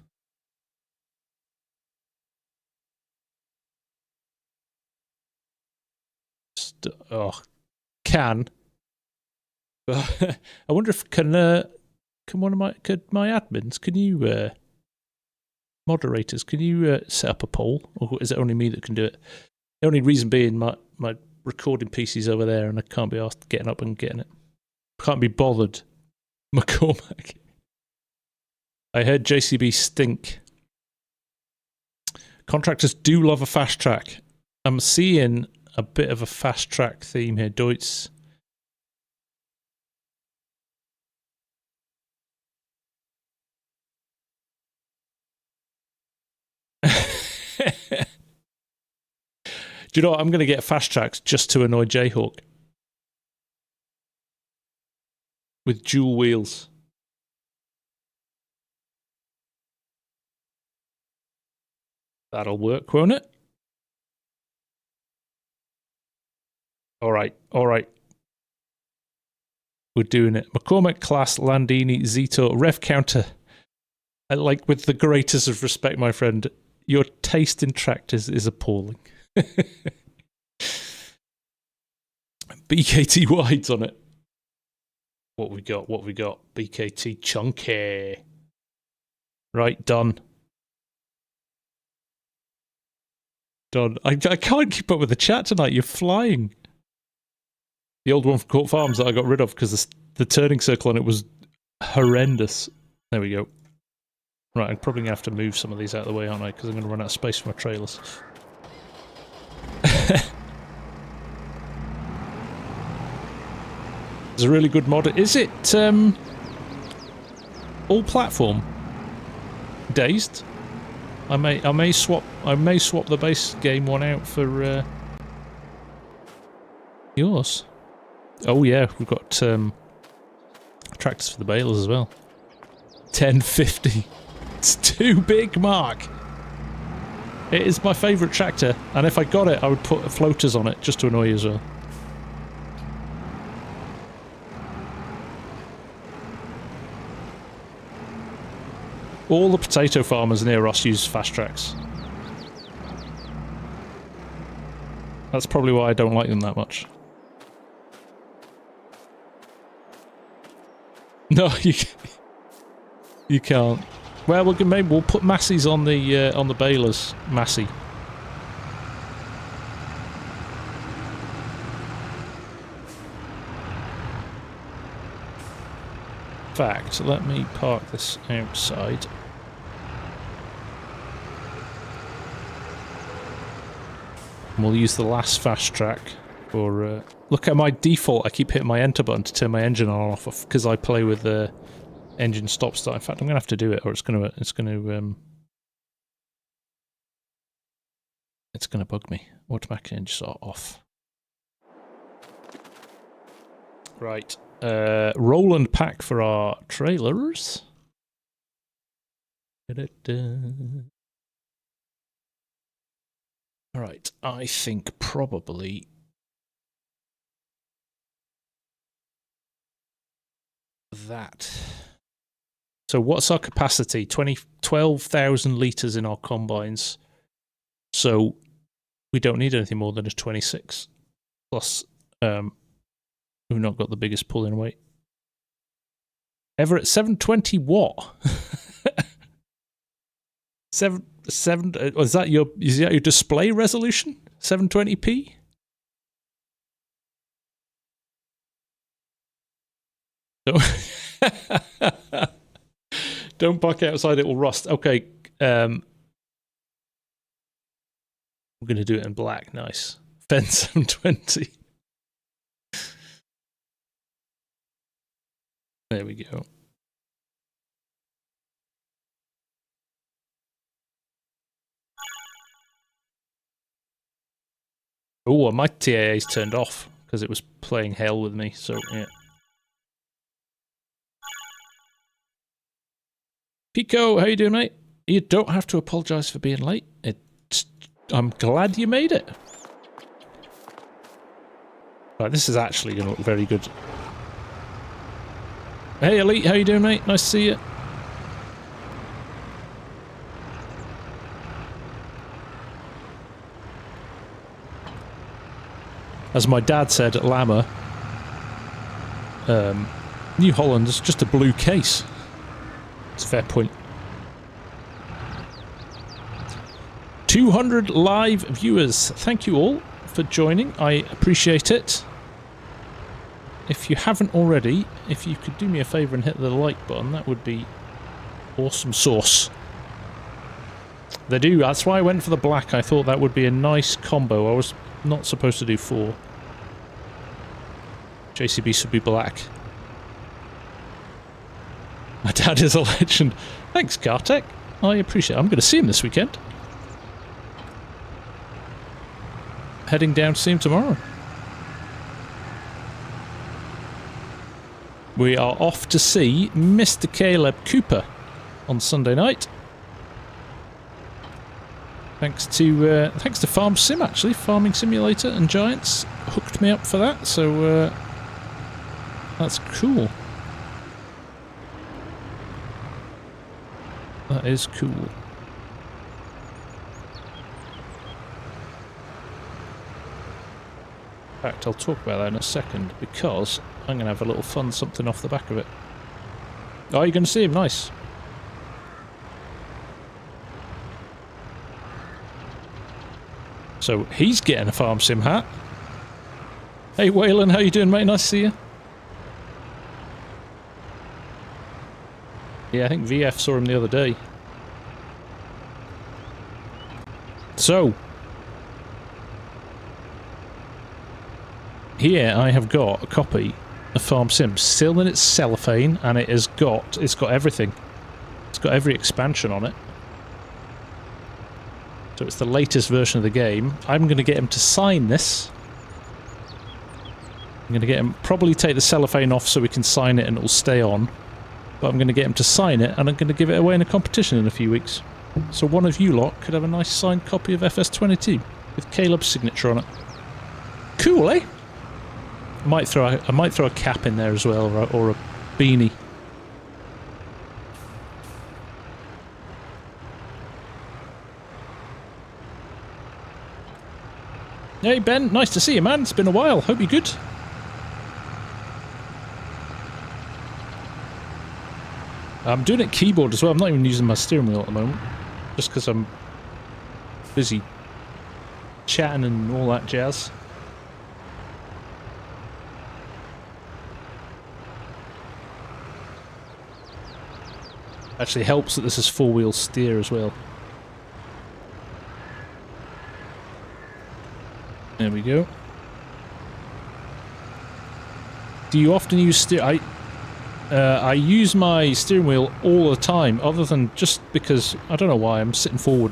Can. I wonder if could my admins, can you moderators, can you set up a poll, or is it only me that can do it? The only reason being my recording PC's over there and I can't be asked getting up and getting it. Can't be bothered. McCormack. I heard JCB stink. Contractors do love a fast track. I'm seeing a bit of a fast track theme here. Deutz. Do you know what? I'm going to get fast tracks just to annoy Jayhawk. With dual wheels. That'll work, won't it? Alright, alright. We're doing it. McCormack, Class, Landini, Zito, Rev Counter. Like, with the greatest of respect, my friend, your taste in tractors is appalling. BKT wides on it. What we got? What we got? BKT chunky. Right, done. Done. I can't keep up with the chat tonight. You're flying. The old one from Court Farms that I got rid of because the turning circle on it was horrendous. There we go. Right, I'm probably going to have to move some of these out of the way, aren't I? Because I'm going to run out of space for my trailers. It's a really good mod. Is it all platform? Dazed? I may swap the base game one out for yours. Oh yeah, we've got tractors for the balers as well. 1050. It's too big, Mark. It is my favourite tractor, and if I got it, I would put floaters on it just to annoy you as well. All the potato farmers near us use fast tracks. That's probably why I don't like them that much. No, you can't. Well, maybe we'll put Massey's on the balers. Massey. In fact, let me park this outside. And we'll use the last fast track for... look at my default, I keep hitting my enter button to turn my engine on and off because I play with the engine stop start. In fact, I'm going to have to do it or it's going to bug me. Automatic engine start off. Right. Roland pack for our trailers. Alright, I think probably that. So what's our capacity? 12,000 litres in our combines. So we don't need anything more than a 26. Plus, we've not got the biggest pull-in weight. Ever at 720 what? Is that your display resolution? 720p? Don't park outside, it will rust. Okay, we're going to do it in black. Nice. Fence 720. There we go. Oh, my TAA's turned off because it was playing hell with me, so yeah. Pico, how you doing, mate? You don't have to apologise for being late. I'm glad you made it. Right, this is actually going to look very good. Hey, Elite, how you doing, mate? Nice to see you. As my dad said at Lama, New Holland is just a blue case. It's a fair point. 200 live viewers. Thank you all for joining. I appreciate it. If you haven't already, if you could do me a favour and hit the like button, that would be awesome sauce. They do. That's why I went for the black. I thought that would be a nice combo. I was not supposed to do 4. JCB should be black. My dad is a legend. Thanks, Gartek. I appreciate it. I'm going to see him this weekend. Heading down to see him tomorrow. We are off to see Mr. Caleb Cooper on Sunday night. Thanks to Farm Sim, actually. Farming Simulator and Giants hooked me up for that, so that's cool. That is cool. In fact, I'll talk about that in a second, because I'm going to have a little fun something off the back of it. Oh, you're going to see him? Nice. So, he's getting a Farm Sim hat. Hey, Waylon, how you doing, mate? Nice to see you. Yeah, I think VF saw him the other day. So, here I have got a copy of Farm Sim, still in its cellophane, and it's got everything. It's got every expansion on it. So it's the latest version of the game. I'm going to get him to sign this. I'm going to get him, probably take the cellophane off so we can sign it and it'll stay on. But I'm going to get him to sign it, and I'm going to give it away in a competition in a few weeks. So one of you lot could have a nice signed copy of FS22 with Caleb's signature on it. Cool, eh? I might throw a cap in there as well, or a beanie. Hey Ben, nice to see you, man. It's been a while. Hope you're good. I'm doing it keyboard as well. I'm not even using my steering wheel at the moment, just because I'm busy chatting and all that jazz. Actually helps that this is 4-wheel steer as well. There we go. Do you often use steer? I use my steering wheel all the time, other than just because, I don't know why, I'm sitting forward,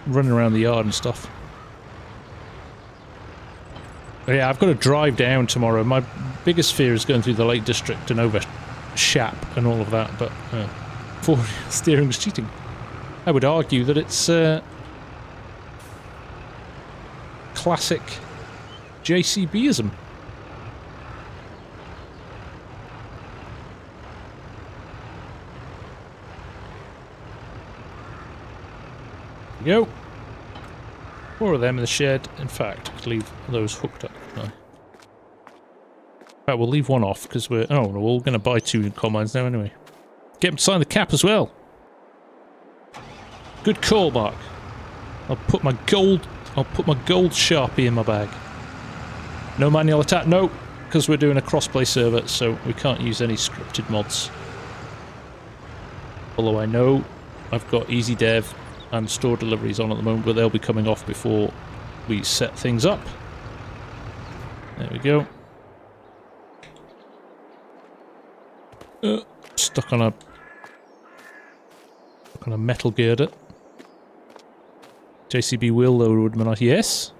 running around the yard and stuff. But yeah, I've got to drive down tomorrow. My biggest fear is going through the Lake District and over Shap and all of that, but forward steering is cheating. I would argue that it's classic JCBism. Go. 4 of them in the shed. In fact, I could leave those hooked up. No. In fact, we'll leave one off because we're... Oh, no, we're going to buy 2 combines now anyway. Get him to sign the cap as well. Good call, Mark. I'll put my gold Sharpie in my bag. No manual attack. No, because we're doing a crossplay server, so we can't use any scripted mods. Although I know I've got easy dev and store deliveries on at the moment, but they'll be coming off before we set things up. There we go. Stuck on a metal girder. JCB wheel loader would be nice. Yes.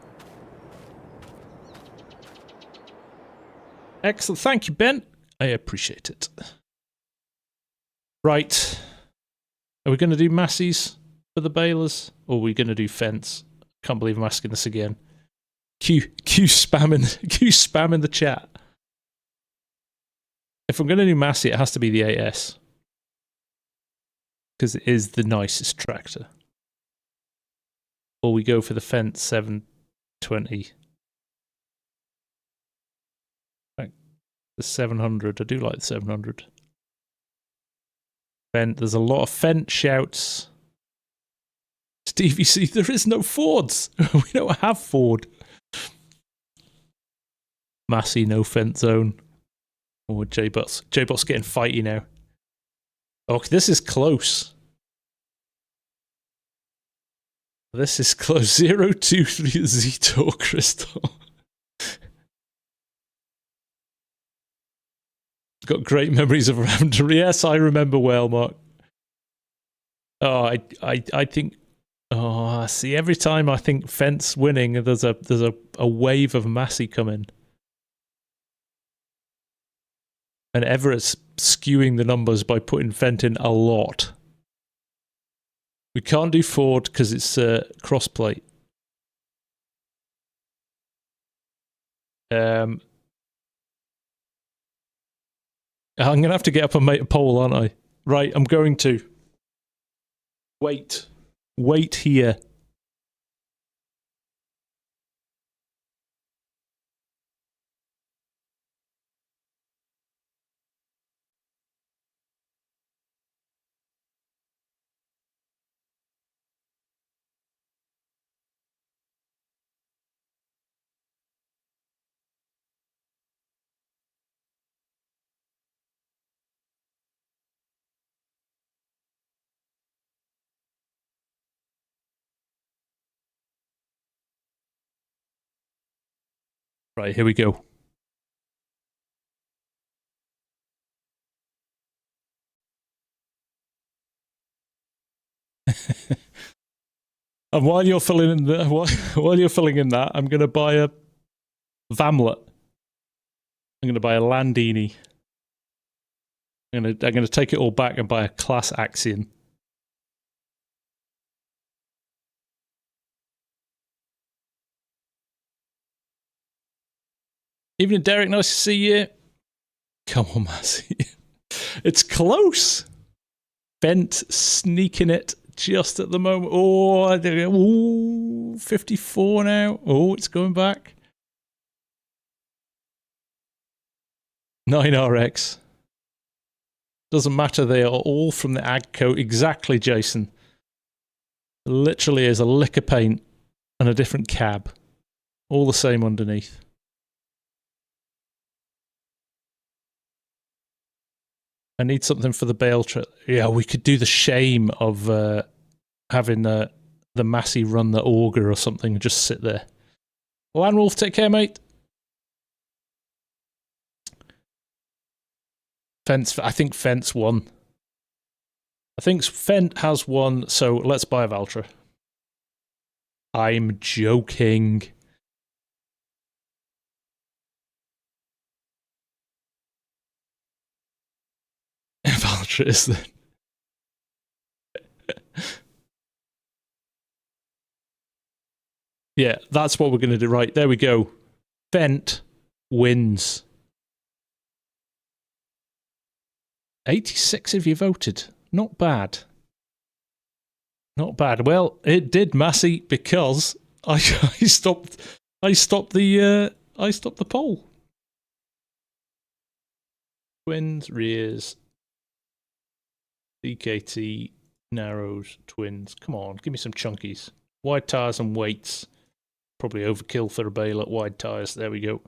Excellent. Thank you, Ben. I appreciate it. Right. Are we going to do massies for the balers? Or are we going to do fence? Can't believe I'm asking this again. Q spamming the chat. If I'm going to do massey, it has to be the AS. Because it is the nicest tractor. Or we go for the fence 720. Right. The 700. I do like the 700. Fent. There's a lot of Fent shouts. Stevie C, there is no Fords. We don't have Ford. Massey, no Fent zone. Oh, J-Bot's getting fighty now. Oh, this is close. This is close. 023 Zetor Crystal. Got great memories of Ravender. Yes, I remember well, Mark. Oh, I think. Oh, see, every time I think Fence winning, there's a wave of Massey coming, and Everett's skewing the numbers by putting Fent in a lot. We can't do Ford because it's crossplay. I'm going to have to get up and make a poll, aren't I? Right, I'm going to. Wait here. Right, here we go. And while you're filling in that, I'm going to buy a Vamlet. I'm going to buy a Landini. I'm going to take it all back and buy a Class Axion. Evening, Derek. Nice to see you. Come on, Massey. It's close. Bent sneaking it just at the moment. Oh, 54 now. Oh, it's going back. 9RX. Doesn't matter. They are all from the Agco. Exactly, Jason. Literally is a lick of paint and a different cab. All the same underneath. I need something for the bale trip. Yeah, we could do the shame of having the Massey run the auger or something and just sit there. Landwolf, take care, mate. Fence, I think Fence won. I think Fent has won, so let's buy a Valtra. I'm joking. Valtra is then. Yeah, that's what we're going to do. Right, there we go. Fent wins. 86 of you voted. Not bad. Not bad. Well, it did, Massey, because I stopped the poll. Twins, rears, DKT, narrows, twins. Come on, give me some chunkies. Wide tires and weights. Probably overkill for a baler. Wide tires. There we go.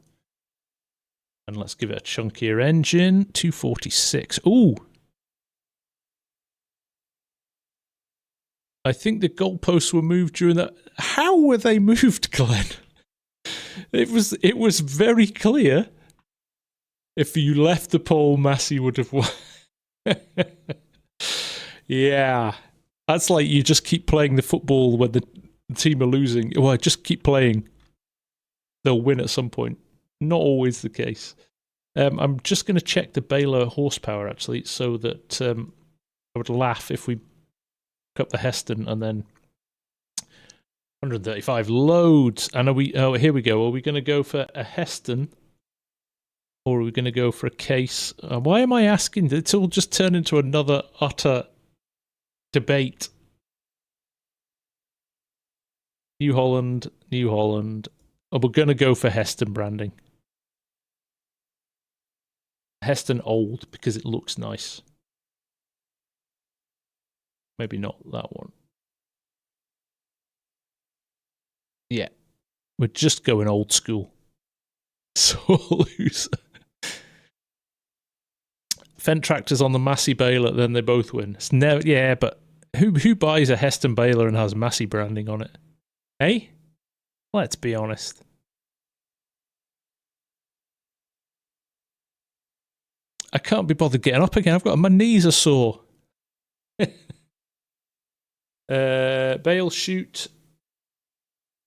And let's give it a chunkier engine. 246. Ooh. I think the goalposts were moved during that. How were they moved, Glenn? It was very clear. If you left the poll, Massey would have won. Yeah. That's like you just keep playing the football when the team are losing. Well, just keep playing. They'll win at some point. Not always the case. I'm just going to check the baler horsepower, actually, so that I would laugh if we pick up the Heston and then 135 loads. And are we... Oh, here we go. Are we going to go for a Heston? Or are we going to go for a case? Why am I asking? It's all just turned into another utter debate. New Holland, New Holland. Oh, we're going to go for Heston branding. Heston old because it looks nice. Maybe not that one. Yeah. We're just going old school. Sore loser. Fendt tractors on the Massey baler, then they both win. It's never, yeah, but who buys a Heston baler and has Massey branding on it? Hey? Let's be honest. I can't be bothered getting up again. My knees are sore. Bale chute.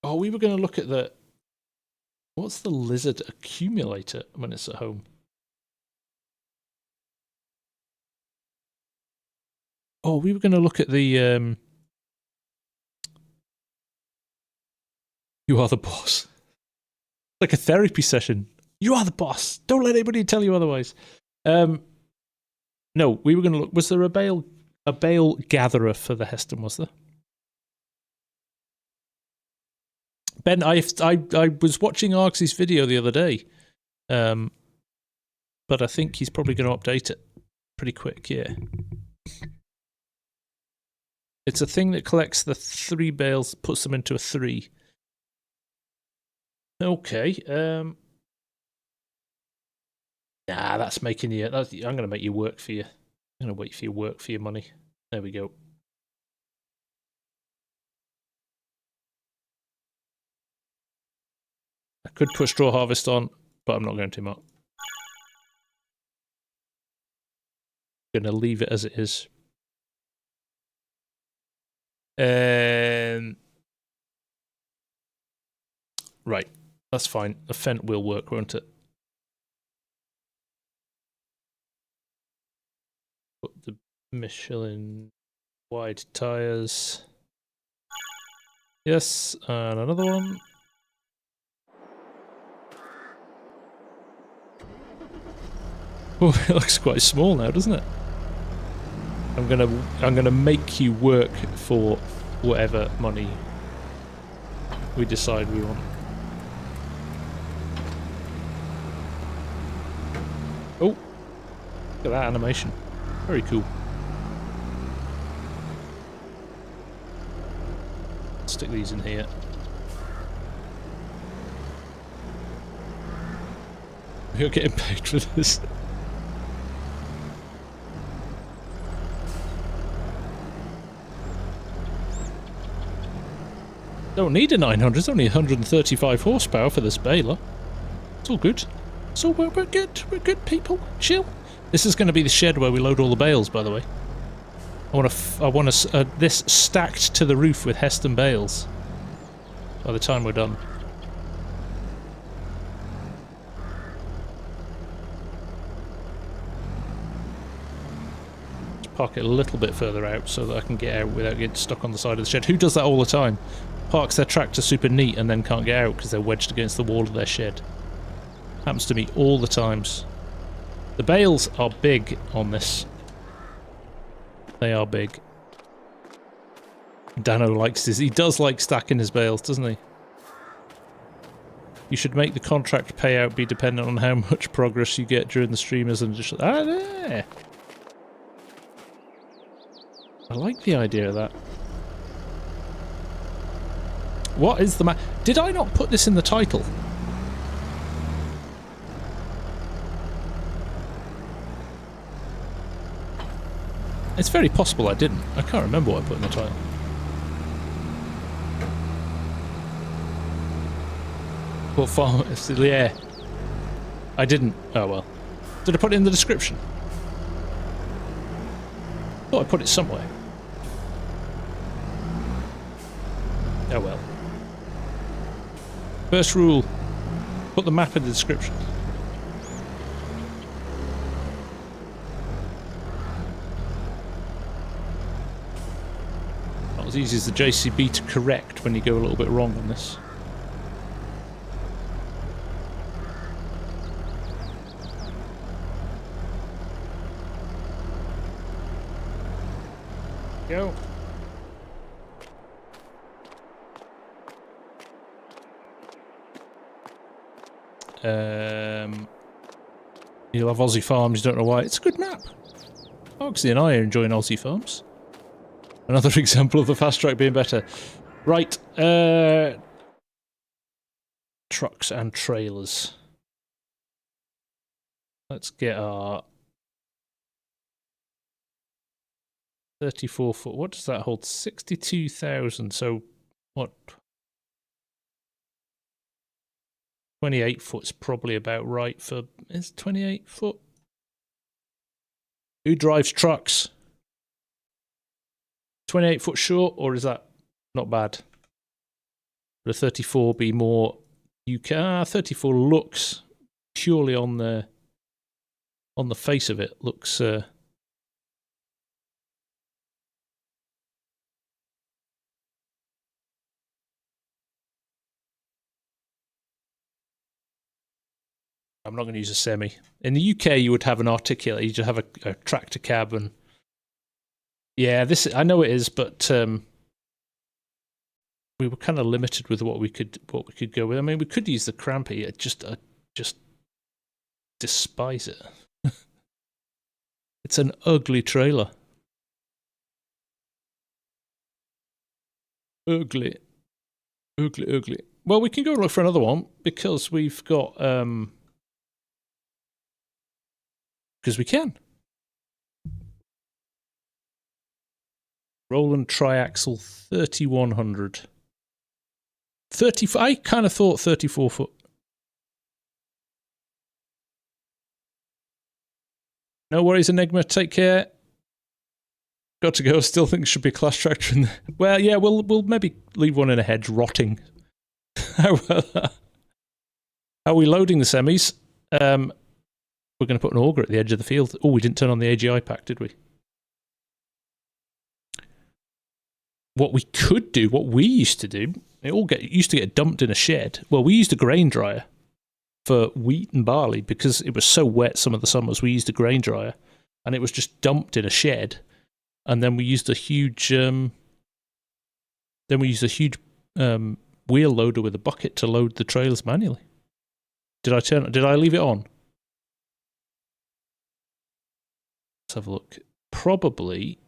Oh, we were going to look at the... What's the lizard accumulator when it's at home? Oh, we were going to look at the... You are the boss. Like a therapy session. You are the boss. Don't let anybody tell you otherwise. No, we were going to look... Was there a bale gatherer for the Heston, was there? Ben, I was watching Argsy's video the other day, but I think he's probably going to update it pretty quick, yeah. It's a thing that collects the 3 bales, puts them into a 3. Okay, nah, that's making you... I'm going to make you work for you. I'm going to wait for you work for your money. There we go. I could put straw harvest on, but I'm not going to. I'm going to leave it as it is. Right, that's fine. The Fendt will work, won't it? Put the Michelin wide tires. Yes, and another one. Oh, it looks quite small now, doesn't it? I'm gonna make you work for whatever money we decide we want. Oh, look at that animation. Very cool. Stick these in here. You're getting paid for this. Don't need a 900, it's only 135 horsepower for this baler. It's all good. So we're good. We're good, people. Chill. This is going to be the shed where we load all the bales, by the way. I want this stacked to the roof with Heston bales by the time we're done. Just park it a little bit further out so that I can get out without getting stuck on the side of the shed. Who does that all the time? Parks their tractor super neat and then can't get out because they're wedged against the wall of their shed. Happens to me all the times. The bales are big on this. They are big. Dano likes this. He does like stacking his bales, doesn't he? You should make the contract payout be dependent on how much progress you get during the streamers and just... Ah, there! I like the idea of that. What is the map? Did I not put this in the title? It's very possible I didn't. I can't remember what I put in the title. What farm? Yeah. I didn't. Oh well. Did I put it in the description? Thought I put it somewhere. Oh well. First rule. Put the map in the description. Not as easy as the JCB to correct when you go a little bit wrong on this. Go. You'll have Aussie Farms, you don't know why. It's a good map. Oxy and I are enjoying Aussie Farms. Another example of the fast track being better. Right, trucks and trailers. Let's get our 34 foot. What does that hold? 62,000. So what? 28 foot's probably about right for... Is 28 foot? Who drives trucks? 28 foot short, or is that not bad? Would a 34 be more... You can... 34 looks purely on the face of it. Looks... I'm not going to use a semi. In the UK, you would have an articulated. You just have a tractor cab, and yeah, this I know it is, but we were kind of limited with what we could go with. I mean, we could use the Crampy. I just despise it. It's an ugly trailer. Ugly, ugly, ugly. Well, we can go look for another one because we've got because we can. Roland Triaxle 3100. 30. I kind of thought 34 foot. No worries, Enigma. Take care. Got to go. Still think it should be a class tractor in there. Well, yeah, we'll maybe leave one in a hedge rotting. How are we loading the semis? We're going to put an auger at the edge of the field. Oh, we didn't turn on the AGI pack, did we? What we could do, what we used to do, it used to get dumped in a shed. Well, we used a grain dryer for wheat and barley because it was so wet some of the summers. We used a grain dryer, and it was just dumped in a shed. And then we used a huge, wheel loader with a bucket to load the trailers manually. Did I leave it on? Let's have a look. Probably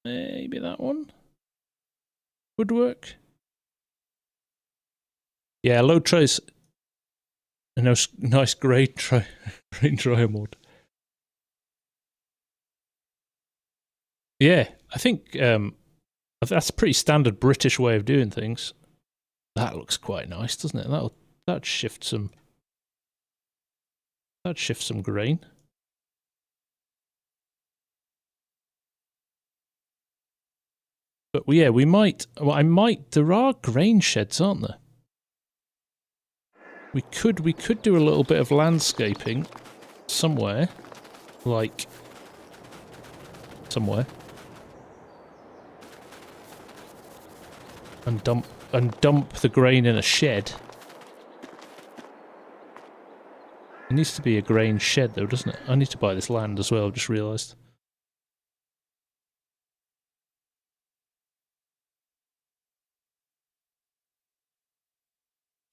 maybe that one would work. Yeah, load trays. A nice grain dryer mod. Yeah, I think that's a pretty standard British way of doing things. That looks quite nice, doesn't it? That'd shift some grain. But yeah, we might. Well, there are grain sheds, aren't there? We could do a little bit of landscaping somewhere, like somewhere, and dump the grain in a shed. It needs to be a grain shed though, doesn't it? I need to buy this land as well, I've just realised.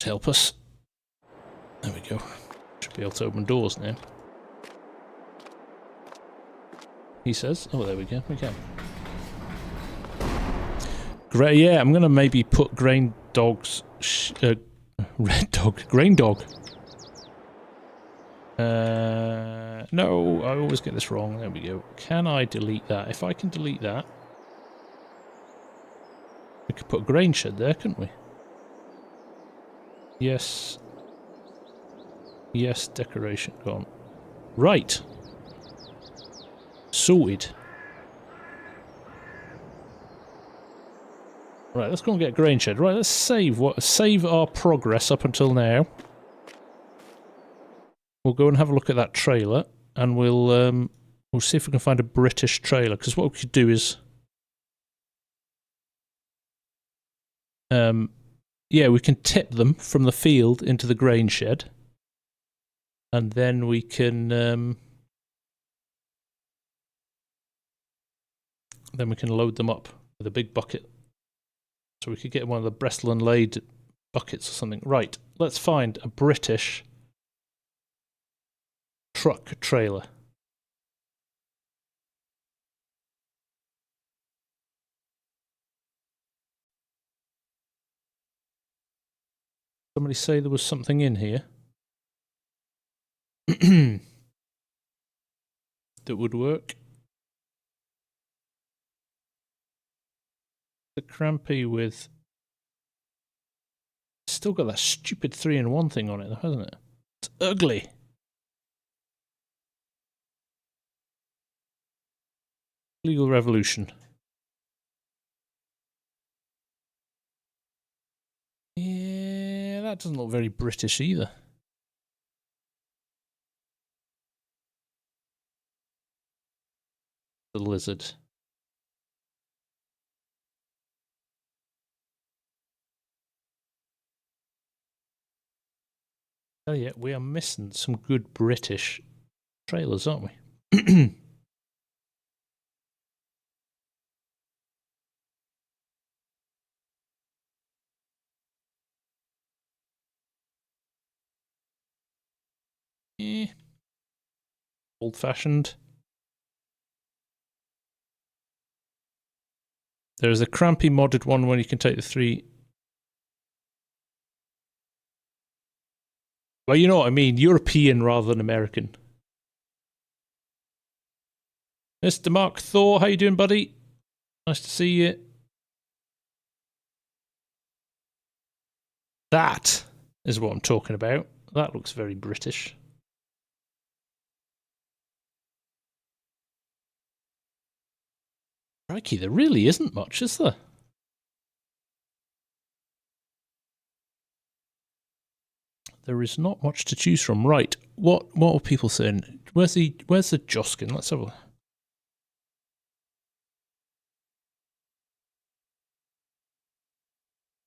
Help us. There we go. Should be able to open doors now. He says. Oh, there we go. We can. Great. Yeah, I'm gonna maybe put grain dogs. Red dog. Grain dog. No, I always get this wrong. There we go. Can I delete that? If I can delete that, we could put a grain shed there, couldn't we? Yes. Yes, decoration gone. Right. Sorted. Right, let's go and get a grain shed. Right, let's save our progress up until now. We'll go and have a look at that trailer, and we'll see if we can find a British trailer. Because what we could do is, yeah, we can tip them from the field into the grain shed, and then we can load them up with a big bucket. So we could get one of the Bristol and Lade buckets or something. Right, let's find a British truck trailer. Somebody say there was something in here that would work. The crampy with... Still got that stupid 3-in-1 thing on it though, hasn't it? It's ugly. Legal Revolution. Yeah, that doesn't look very British either. The lizard. Oh yeah, we are missing some good British trailers, aren't we? Yeah. Old-fashioned. There's a crampy modded one where you can take the 3... Well, you know what I mean. European rather than American. Mr. Mark Thor, how you doing, buddy? Nice to see you. That is what I'm talking about. That looks very British. Crikey, there really isn't much, is there? There is not much to choose from. Right, what are people saying? Where's the Joskin? Let's have a look.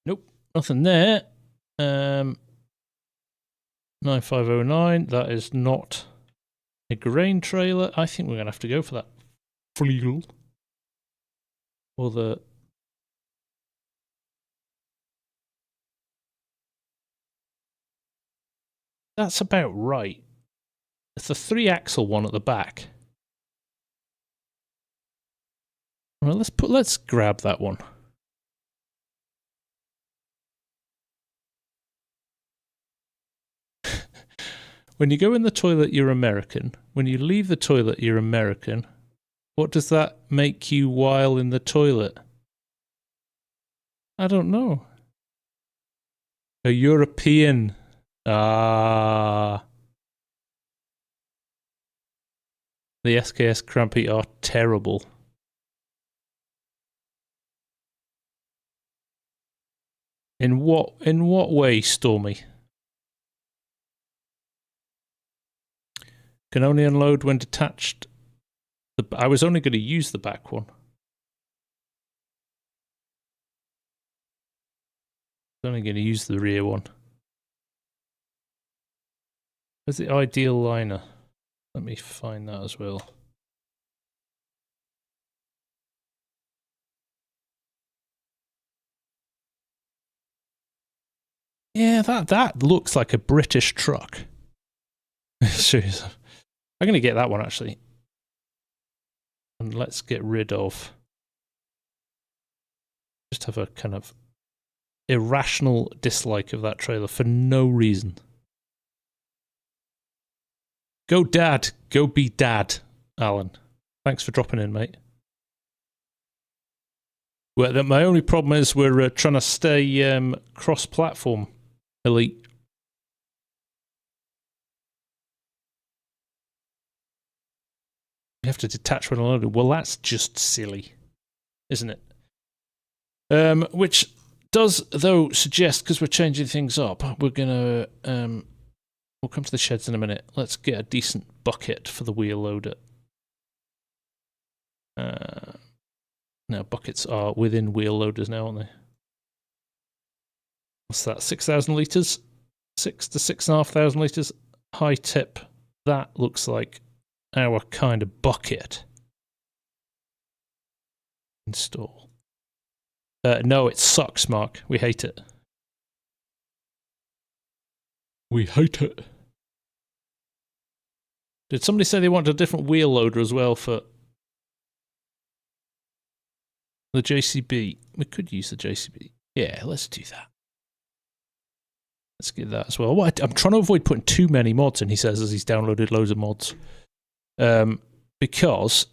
Nope, nothing there. 9509, that is not a grain trailer. I think we're going to have to go for that Fleagle. Or the... That's about right. It's the 3-axle one at the back. Well, let's grab that one. When you go in the toilet, you're American. When you leave the toilet, you're American. What does that make you while in the toilet? I don't know. A European. Ah. The SKS Crampy are terrible. In what way, Stormy? Can only unload when detached. I was only going to use the back one. I was only going to use the rear one. Where's the ideal liner? Let me find that as well. Yeah, that looks like a British truck. Seriously. I'm going to get that one, actually. And let's get rid of... Just have a kind of irrational dislike of that trailer for no reason. Go dad. Go be dad, Alan. Thanks for dropping in, mate. Well, my only problem is we're trying to stay cross-platform, Elite. You have to detach when unloaded. Well, that's just silly, isn't it? Which does, though, suggest, because we're changing things up, we're going to... we'll come to the sheds in a minute. Let's get a decent bucket for the wheel loader. Now, buckets are within wheel loaders now, aren't they? What's that? 6,000 litres? 6 to 6,500 litres. High tip. That looks like our kind of bucket. Install. No, it sucks, Mark. We hate it. We hate it. Did somebody say they wanted a different wheel loader as well for the JCB? We could use the JCB. Yeah, let's do that. Let's get that as well. I'm trying to avoid putting too many mods in, he says, as he's downloaded loads of mods. Because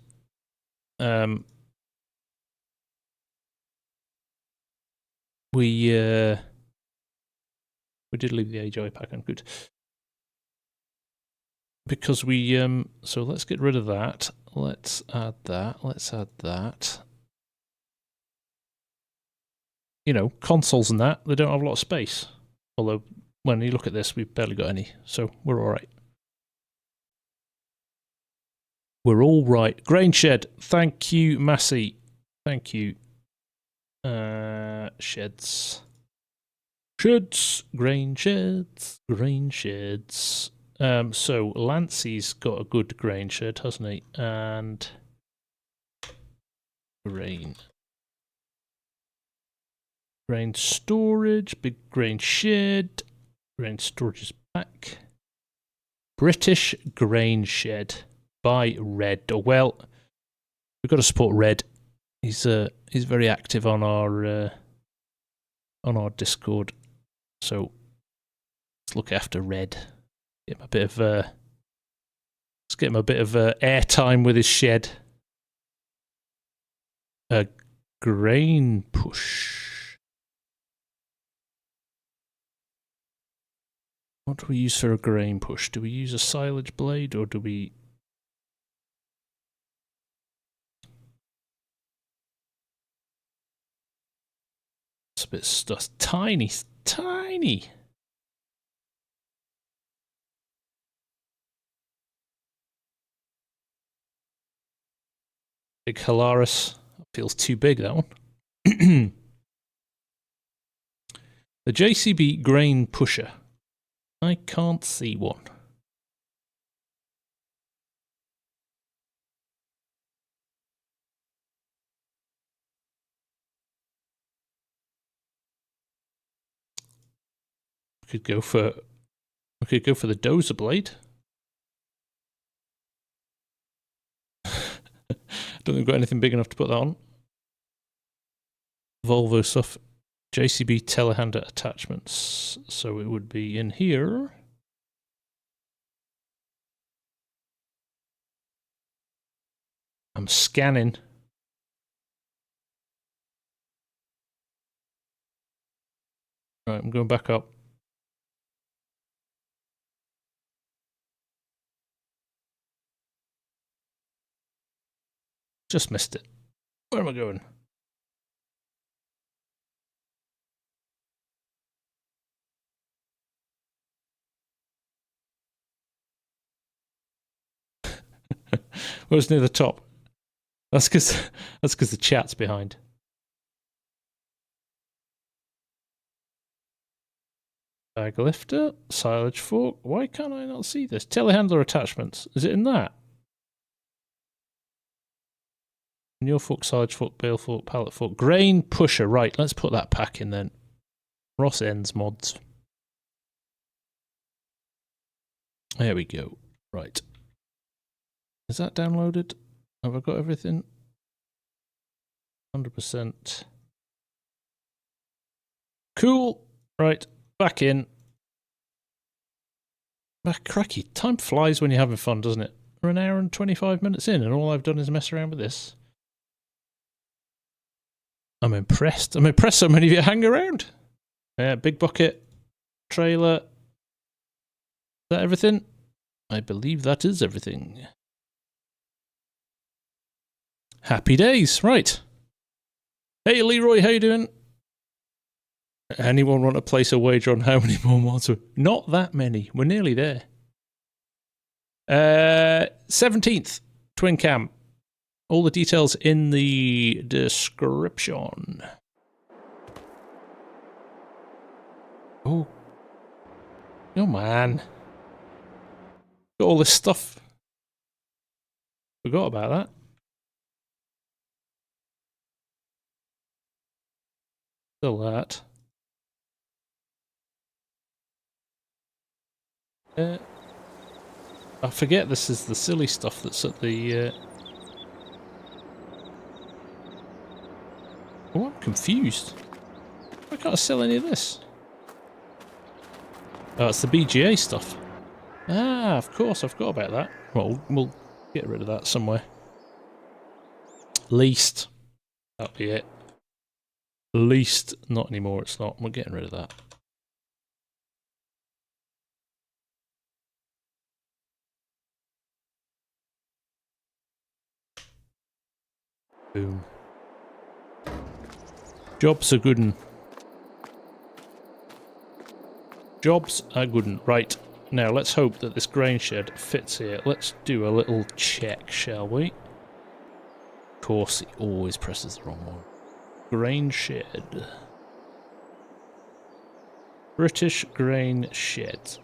we did leave the AJ pack on, good. Because we so let's get rid of that. Let's add that. Let's add that. You know, consoles and that, they don't have a lot of space. Although when you look at this, we've barely got any, so we're all right. We're all right. Grain shed. Thank you, Massey. Thank you. Sheds. Sheds. Grain sheds. Grain sheds. So Lancey's got a good grain shed, hasn't he? And grain. Grain storage. Big grain shed. Grain storage is back. British grain shed. By Red. Oh, well, we've got to support Red. He's very active on our Discord. So let's look after Red. Get him a bit of let's get him a bit of airtime with his shed. A grain push. What do we use for a grain push? Do we use a silage blade or do we? It's a bit stuff. Tiny, tiny. Big Hilaris. Feels too big, that one. The JCB grain pusher. I can't see one. We could go for the dozer blade. Don't think we've got anything big enough to put that on. Volvo stuff. JCB telehandler attachments. So it would be in here. I'm scanning. Right, I'm going back up. Just missed it. Where am I going? Where's near the top? That's because the chat's behind. Bag lifter, silage fork. Why can't I not see this? Telehandler attachments. Is it in that? Manure fork, silage fork, bale fork, pallet fork. Grain pusher. Right, let's put that pack in then. Ross Ends mods. There we go. Right. Is that downloaded? Have I got everything? 100%. Cool. Right. Back in. Cracky. Time flies when you're having fun, doesn't it? We're an hour and 25 minutes in and all I've done is mess around with this. I'm impressed. I'm impressed so many of you hang around. Big bucket. Trailer. Is that everything? I believe that is everything. Happy days. Right. Hey Leroy, how you doing? Anyone want to place a wager on how many more mods? Not that many. We're nearly there. 17th, twin cam. All the details in the description. Oh. Oh man. Got all this stuff. Forgot about that. Still that. I forget this is the silly stuff that's at the... Oh, I'm confused. Why can't I sell any of this? Oh, it's the BGA stuff. Ah, of course, I forgot about that. Well, we'll get rid of that somewhere. Least. That'll be it. Least. Not anymore, it's not. We're getting rid of that. Boom. Jobs are good. Jobs are good. Right. Now let's hope that this grain shed fits here. Let's do a little check, shall we? Of course, he always presses the wrong one. Grain shed. British grain shed.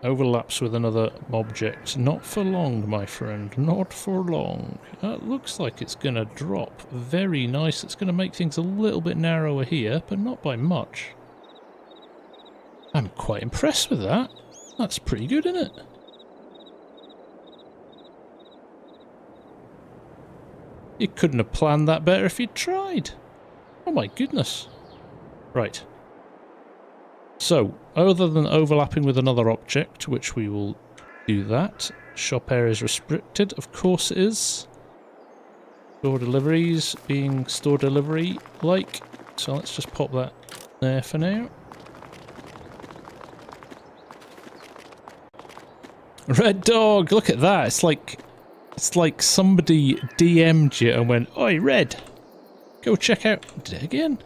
Overlaps with another object. Not for long, my friend. Not for long. It looks like it's going to drop. Very nice. It's going to make things a little bit narrower here, but not by much. I'm quite impressed with that. That's pretty good, isn't it? You couldn't have planned that better if you'd tried. Oh my goodness. Right. So, other than overlapping with another object, which we will do that. Shop area is restricted, of course it is. Store deliveries being store delivery like. So let's just pop that there for now. Red Dog, look at that. It's like somebody DM'd you and went, "Oi, Red, go check out." Did it again?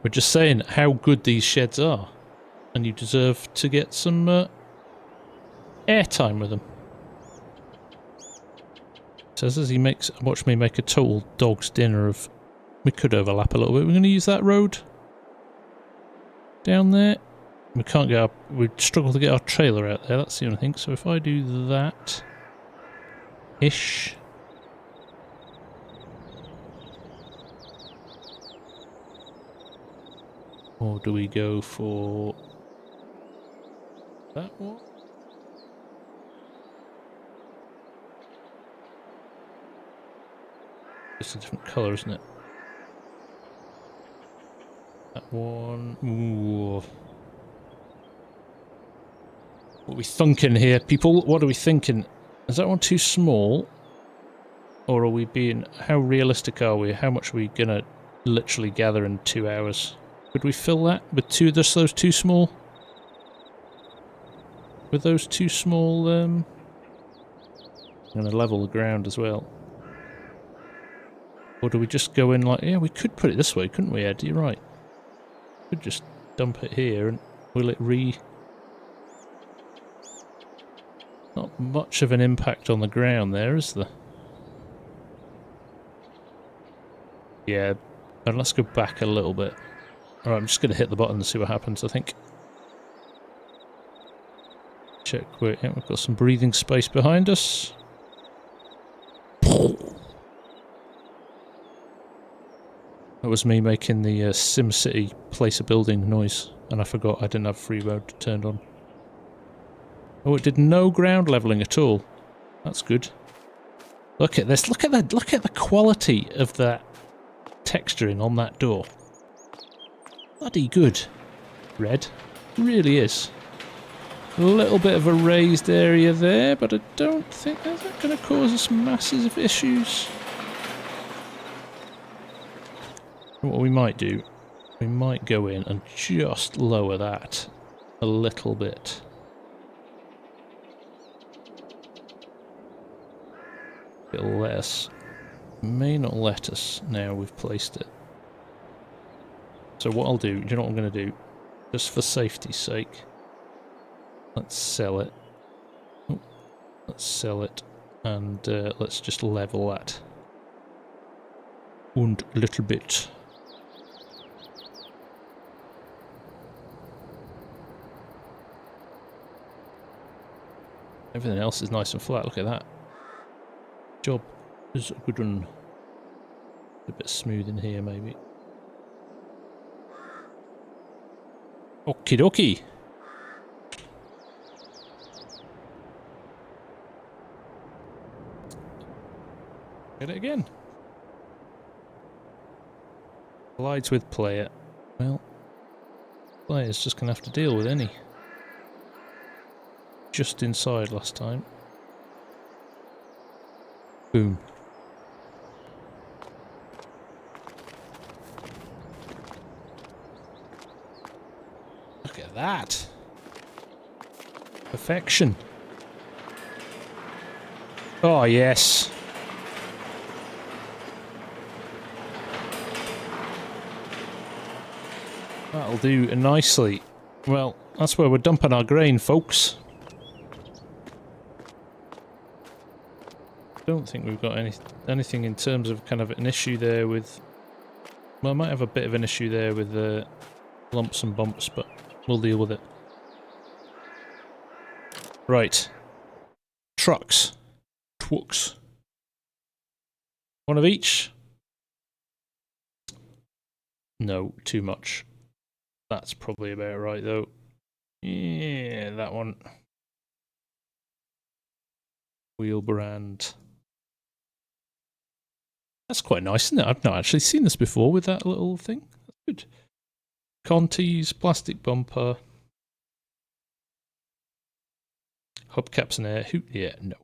We're just saying how good these sheds are, and you deserve to get some airtime with them. Says as he makes, watch me make a total dog's dinner of. We could overlap a little bit. We're going to use that road down there. We can't get our. We struggle to get our trailer out there. That's the only thing. So if I do that, ish. Or do we go for that one? It's a different colour, isn't it? That one. Ooh. What are we thinking here, people? What are we thinking? Is that one too small? Or are we being... How realistic are we? How much are we going to literally gather in 2 hours? Could we fill that with just those two small? With those two small, I'm going to level the ground as well. Or do we just go in like... Yeah, we could put it this way, couldn't we, Ed? You're right. We could just dump it here and will it Not much of an impact on the ground there, is there? Yeah, And let's go back a little bit. Alright, I'm just going to hit the button and see what happens, I think. Check, yeah, we've got some breathing space behind us. That was me making the SimCity place a building noise, and I forgot I didn't have free mode turned on. Oh, it did no ground levelling at all. That's good. Look at this, look at that, look at the quality of that texturing on that door. Bloody good. Red. Really is. A little bit of a raised area there, but I don't think that's going to cause us massive issues. What we might do, we might go in and just lower that a little bit. It'll let us, may not let us now we've placed it. So what I'll do, you know what I'm going to do? Just for safety's sake, let's sell it. Oh, let's sell it, and let's just level that. And a little bit. Everything else is nice and flat, look at that. Job is a good one. A bit smooth in here, maybe. Okie dokie. Get it again. Collides with player. Well, player's just gonna have to deal with any. Just inside last time. Boom. Look at that. Perfection. Oh, yes. That'll do nicely. Well, that's where we're dumping our grain, folks. I don't think we've got anything in terms of kind of an issue there with... Well, I might have a bit of an issue there with the lumps and bumps, but we'll deal with it. Right. Trucks. Twooks. One of each? No, too much. That's probably about right, though. Yeah, that one. Wheel brand. That's quite nice, isn't it? I've not actually seen this before with that little thing. That's good. Conti's, plastic bumper. Hubcaps and air. Yeah, no.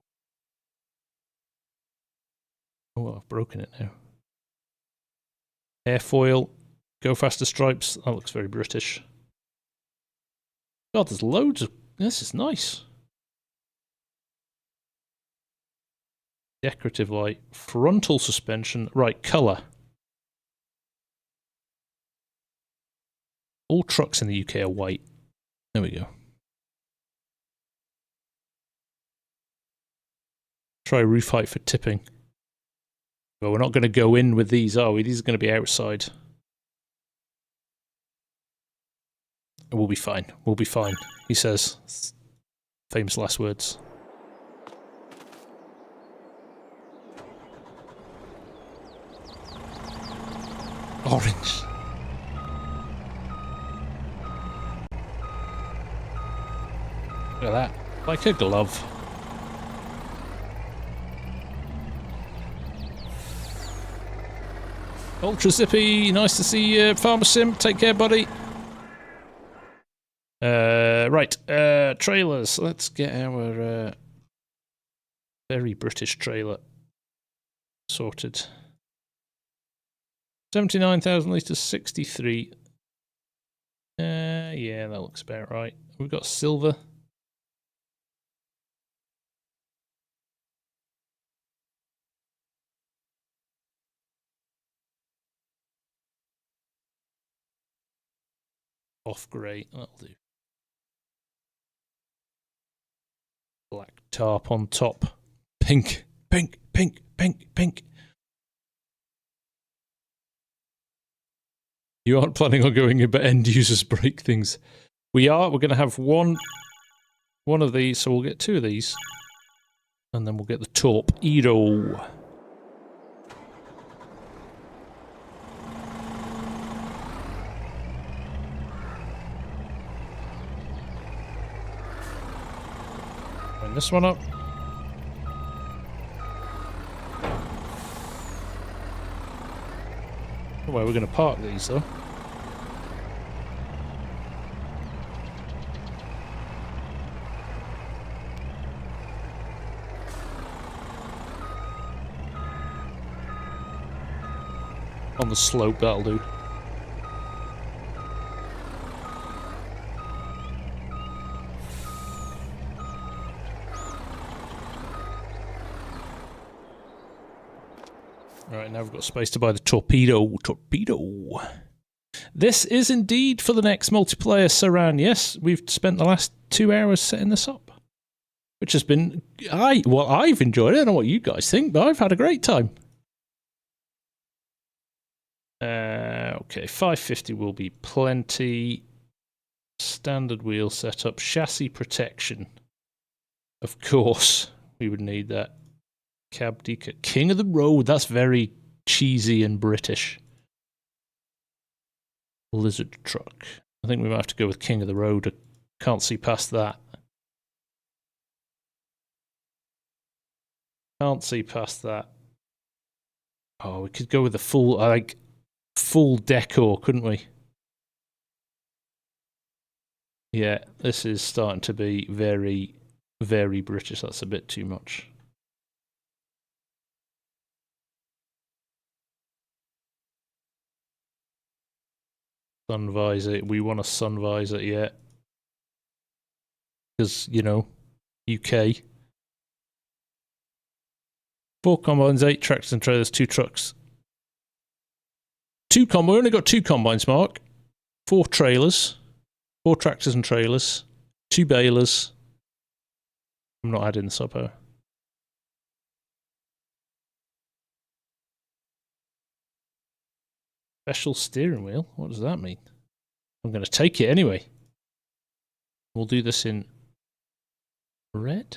Oh, I've broken it now. Airfoil. Go faster stripes. That looks very British. God, there's loads of... This is nice. Decorative light. Frontal suspension. Right, colour. All trucks in the UK are white. There we go. Try roof height for tipping. Well, we're not going to go in with these, are we? These are going to be outside. We'll be fine. We'll be fine, he says. Famous last words. Orange. Look at that. Like a glove. Ultra Zippy, nice to see you. Farmer Sim, take care, buddy. Right, trailers. Let's get our very British trailer sorted. 79,000 litres, 63. Yeah, that looks about right. We've got silver. Off grey, that'll do. Black tarp on top. Pink, pink, pink, pink, pink. You aren't planning on going in, but end users break things. We are. We're going to have one of these, so we'll get 2 of these. And then we'll get the torpedo. Bring this one up. Where we're going to park these, though. On the slope, that'll do. Right, now we've got space to buy the torpedo. Torpedo. This is indeed for the next multiplayer Saran. Yes, we've spent the last 2 hours setting this up, which has been... I've enjoyed it. I don't know what you guys think, but I've had a great time. Okay, 550 will be plenty. Standard wheel setup. Chassis protection. Of course, we would need that. Cab deca. King of the road. That's very cheesy and British. Lizard truck. I think we might have to go with King of the Road. I can't see past that. Can't see past that. Oh, we could go with the full, like, full decor, couldn't we? Yeah, this is starting to be very, very British. That's a bit too much. Sun visor. We want a sun visor, yeah. Because, you know, UK. 4 combines, 8 tractors and trailers, 2 trucks. 2 combines. We only got 2 combines, Mark. 4 trailers. 4 tractors and trailers. 2 balers. I'm not adding the subpo. Special steering wheel? What does that mean? I'm going to take it anyway. We'll do this in red.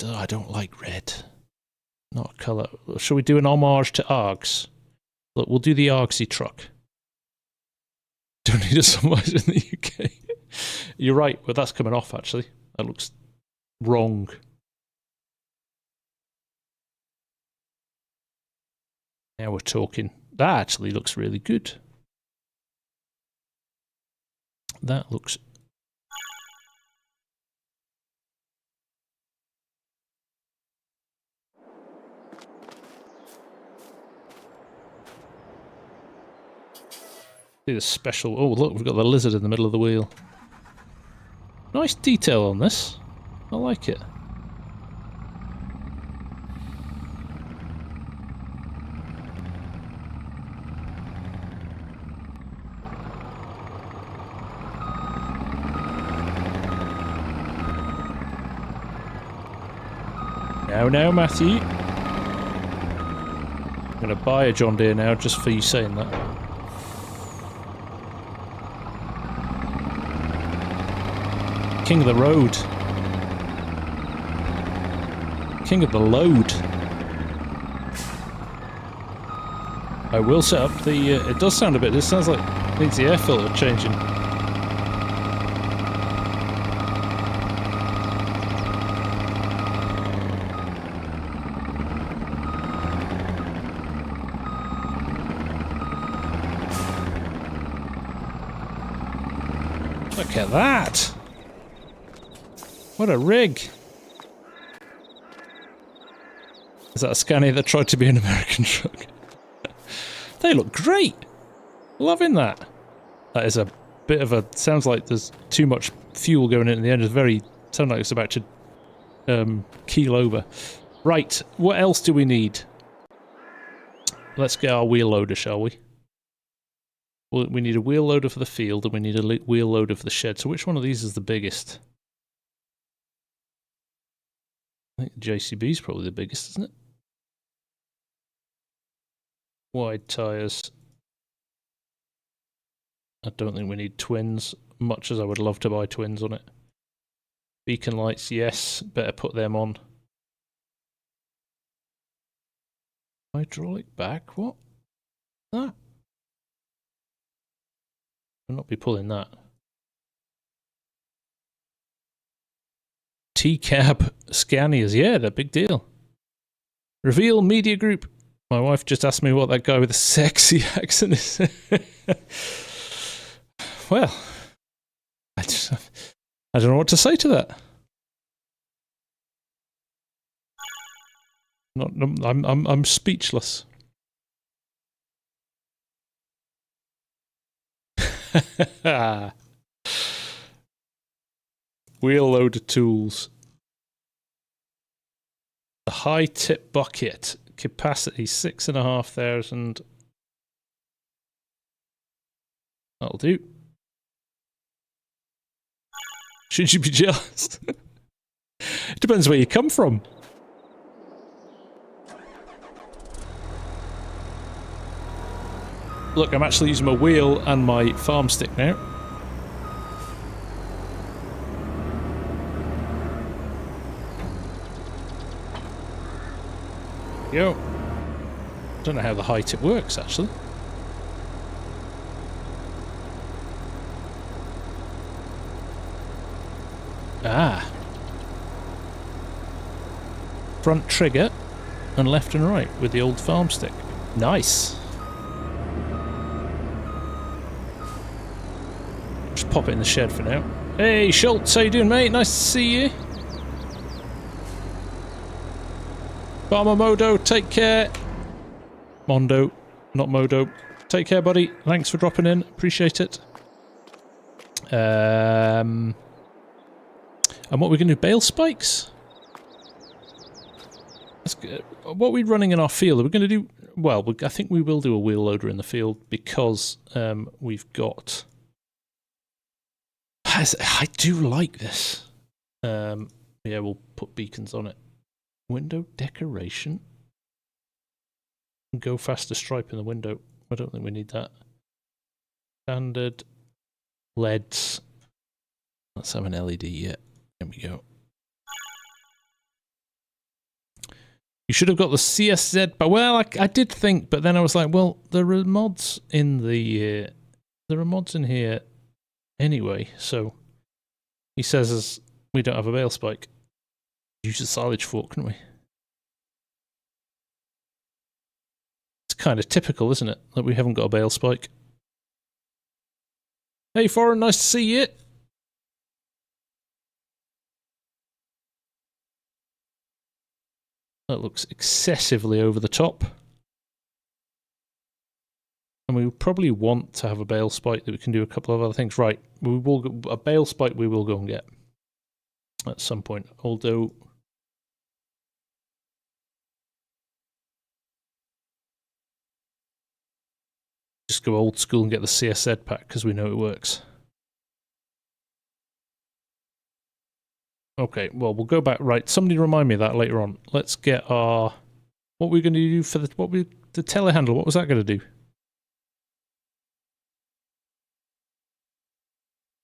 I don't like red. Not a colour. Shall we do an homage to Args? Look, we'll do the Argsy truck. Don't need a sunrise in the UK. You're right, but that's coming off actually. That looks wrong. Now we're talking. That actually looks really good. That looks... See the special... Oh, look, we've got the lizard in the middle of the wheel. Nice detail on this. I like it. No, Matthew. I'm going to buy a John Deere now just for you saying that. King of the road. King of the load. I will set up the... it does sound a bit... This sounds like it needs the air filter changing. Look at that! What a rig! Is that a Scania that tried to be an American truck? They look great! Loving that! That is a bit of a... Sounds like there's too much fuel going in the end. It's very... Sounds like it's about to keel over. Right, what else do we need? Let's get our wheel loader, shall we? Well, we need a wheel loader for the field and we need a wheel loader for the shed. So which one of these is the biggest? I think the JCB is probably the biggest, isn't it? Wide tyres. I don't think we need twins, much as I would love to buy twins on it. Beacon lights, yes, better put them on. Hydraulic back, what? That? I'll not be pulling that. T-cab Scanias, yeah, they're a big deal. Reveal media group. My wife just asked me what that guy with the sexy accent is. Well, I don't know what to say to that. I'm speechless. Wheel loader tools. The high tip bucket. Capacity 6,500. That'll do. Should you be jealous? It depends where you come from. Look, I'm actually using my wheel and my farm stick now. Yo. Don't know how the high tip works, actually. Ah. Front trigger and left and right with the old farm stick. Nice. Just pop it in the shed for now. Hey Schultz, how you doing, mate? Nice to see you. Farmer Modo, take care. Mondo, not Modo. Take care, buddy. Thanks for dropping in. Appreciate it. And what we're going to do? Bale spikes? What are we running in our field? Are we going to do... Well, I think we will do a wheel loader in the field because we've got... I do like this. Yeah, we'll put beacons on it. Window decoration. Go faster stripe in the window. I don't think we need that. Standard LEDs. Let's have an LED yet. There we go. You should have got the CSZ, but well, I did think, but then I was like, well, there are mods in the there are mods in here anyway. So he says we don't have a bale spike. Use a silage fork, can we? It's kind of typical, isn't it, that we haven't got a bale spike. Hey, Foreign, nice to see you. That looks excessively over the top. And we probably want to have a bale spike that we can do a couple of other things. Right, we will go, a bale spike we will go and get at some point, although... Just go old school and get the CSZ pack because we know it works. Okay, well, we'll go back. Right, somebody remind me of that later on. Let's get our... What we're going to do for the telehandler, what was that going to do?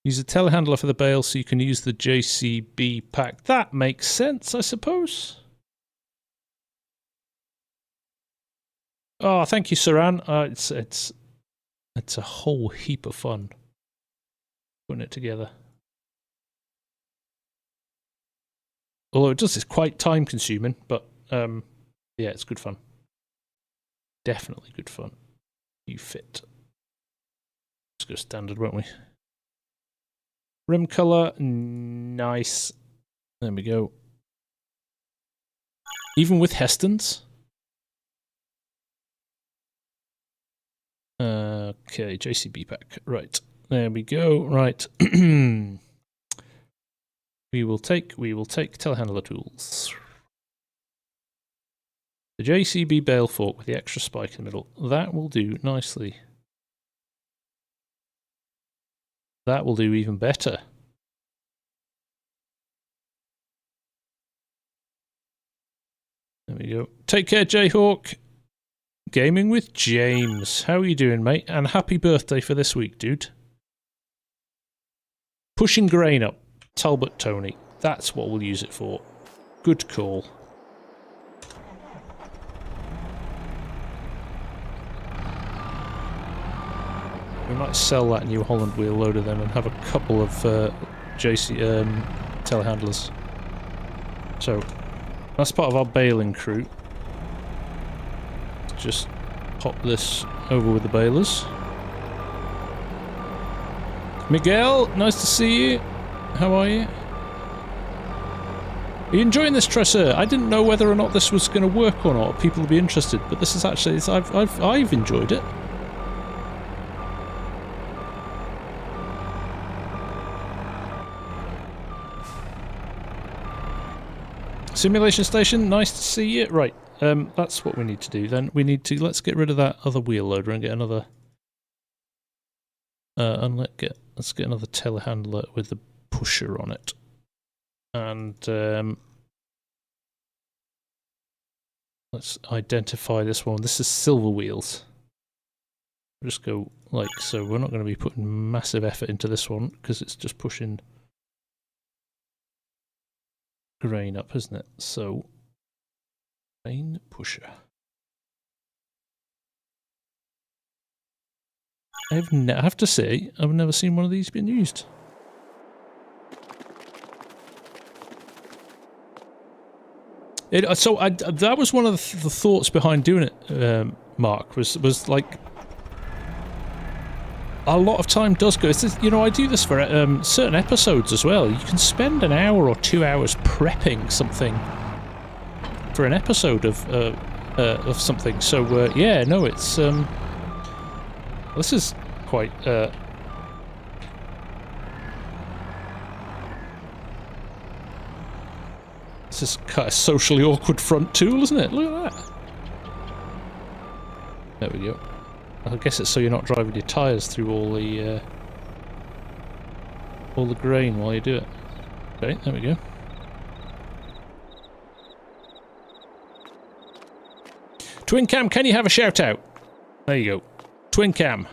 Use the telehandler for the bale so you can use the JCB pack. That makes sense, I suppose. Oh, thank you, Saran. It's a whole heap of fun putting it together. Although it does, it's quite time consuming, but yeah, it's good fun. Definitely good fun. You fit. Let's go standard, won't we? Rim colour, nice. There we go. Even with Heston's. Okay, JCB pack. Right. There we go. Right. We will take telehandler tools. The JCB bale fork with the extra spike in the middle. That will do nicely. That will do even better. There we go. Take care, Jayhawk. Gaming with James. How are you doing, mate? And happy birthday for this week, dude. Pushing grain up. Talbot Tony. That's what we'll use it for. Good call. We might sell that New Holland wheel loader then and have a couple of telehandlers. So, that's part of our baling crew. Just pop this over with the balers. Miguel, nice to see you. How are you? Are you enjoying this, Tressa? I didn't know whether or not this was going to work or not. People will be interested, but this is actually I've enjoyed it. Simulation station, nice to see you. Right, that's what we need to do. Then we need to let's get rid of that other wheel loader and get another. And let's get another telehandler with the pusher on it, and let's identify this one. This is silver wheels. We'll just go like so. We're not going to be putting massive effort into this one because it's just pushing grain up, isn't it? So, grain pusher. I have to say, I've never seen one of these being used. That was one of the thoughts behind doing it, Mark, was like, a lot of time does go. It's, you know, I do this for certain episodes as well. You can spend an hour or 2 hours prepping something for an episode of something. So yeah, no, it's this is quite this is kind of socially awkward front tool, isn't it? Look at that. There we go. I guess it's so you're not driving your tyres through all the grain while you do it. Okay, there we go. Twin Cam, can you have a shout out? There you go. Twin Cam.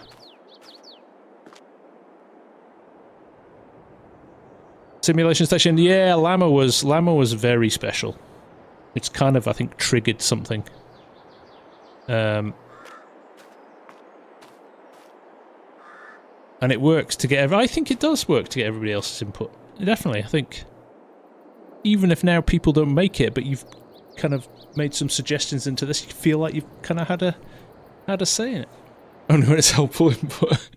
Simulation station. Yeah, Llama was very special. It's kind of, I think, triggered something. And it works to get... I think it does work to get everybody else's input. Definitely, I think. Even if now people don't make it, but you've kind of made some suggestions into this, you feel like you've kind of had a say in it. Only when it's helpful input.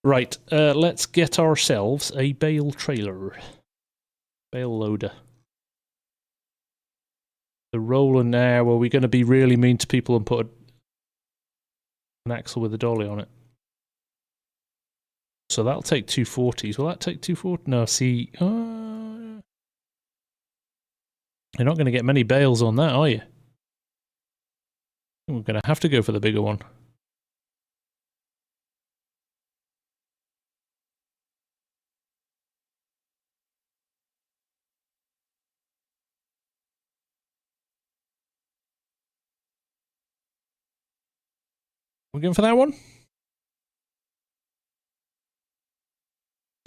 Right, let's get ourselves a bale trailer. Bale loader. The roller now, are we going to be really mean to people and put an axle with a dolly on it? So that'll take 240s. Will that take 240? No, see... you're not going to get many bales on that, are you? We're going to have to go for the bigger one. We're going for that one?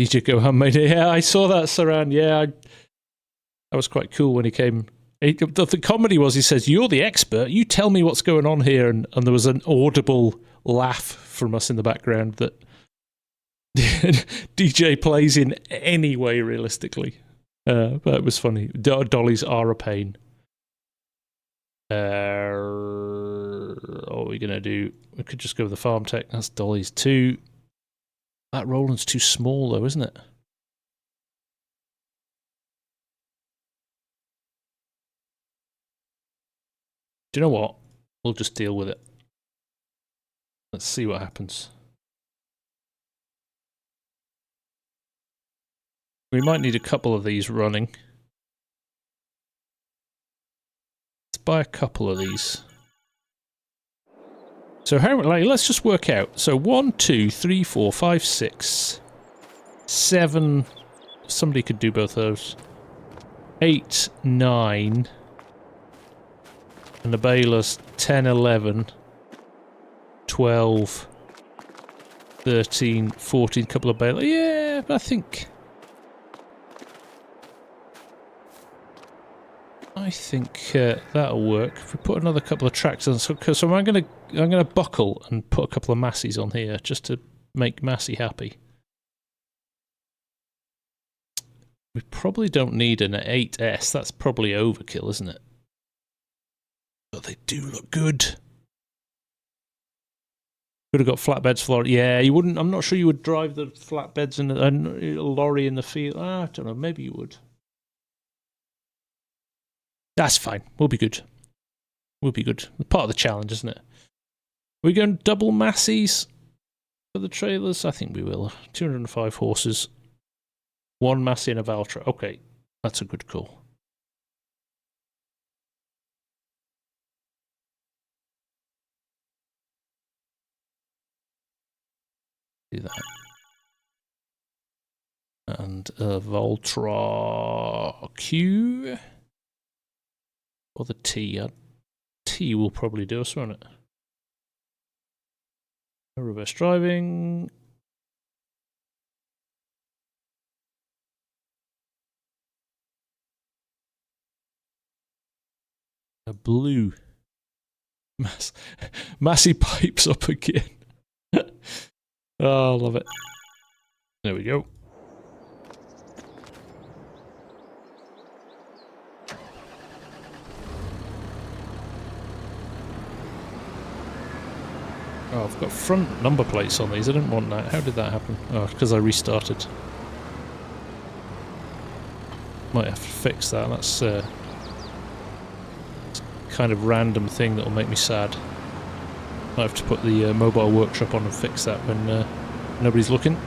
DJ Gohan made it. Yeah, I saw that, Saran. Yeah, that was quite cool when he came. The comedy was, he says, "You're the expert. You tell me what's going on here." And there was an audible laugh from us in the background that DJ plays in any way realistically. But it was funny. Dollies are a pain. What are we going to do? We could just go with the Farm Tech. That's Dollies too. That Roland's too small though, isn't it? Do you know what? We'll just deal with it. Let's see what happens. We might need a couple of these running. Let's buy a couple of these. So how, like, let's just work out. So 1, 2, 3, 4, 5, 6, 7. Somebody could do both those. 8, 9. And the balers 10, 11, 12, 13, 14, couple of balers. Yeah, I think that'll work. If we put another couple of tracks on, so I'm gonna buckle and put a couple of Massies on here just to make Massey happy. We probably don't need an 8S. That's probably overkill, isn't it? But they do look good. Could have got flatbeds for. Yeah, you wouldn't. I'm not sure you would drive the flatbeds in a lorry in the field. I don't know. Maybe you would. That's fine. We'll be good. We'll be good. Part of the challenge, isn't it? We're going double Massies for the trailers. I think we will. 205 horses. 1 Massey and a Valtra. Okay, that's a good call. Do that. And a Valtra Q. Or the T. T will probably do us, won't it? Reverse driving. A blue. Massey pipes up again. Oh, I love it. There we go. Oh, I've got front number plates on these. I didn't want that. How did that happen? Oh, because I restarted. Might have to fix that. That's kind of random thing that will make me sad. I have to put the mobile workshop on and fix that when nobody's looking.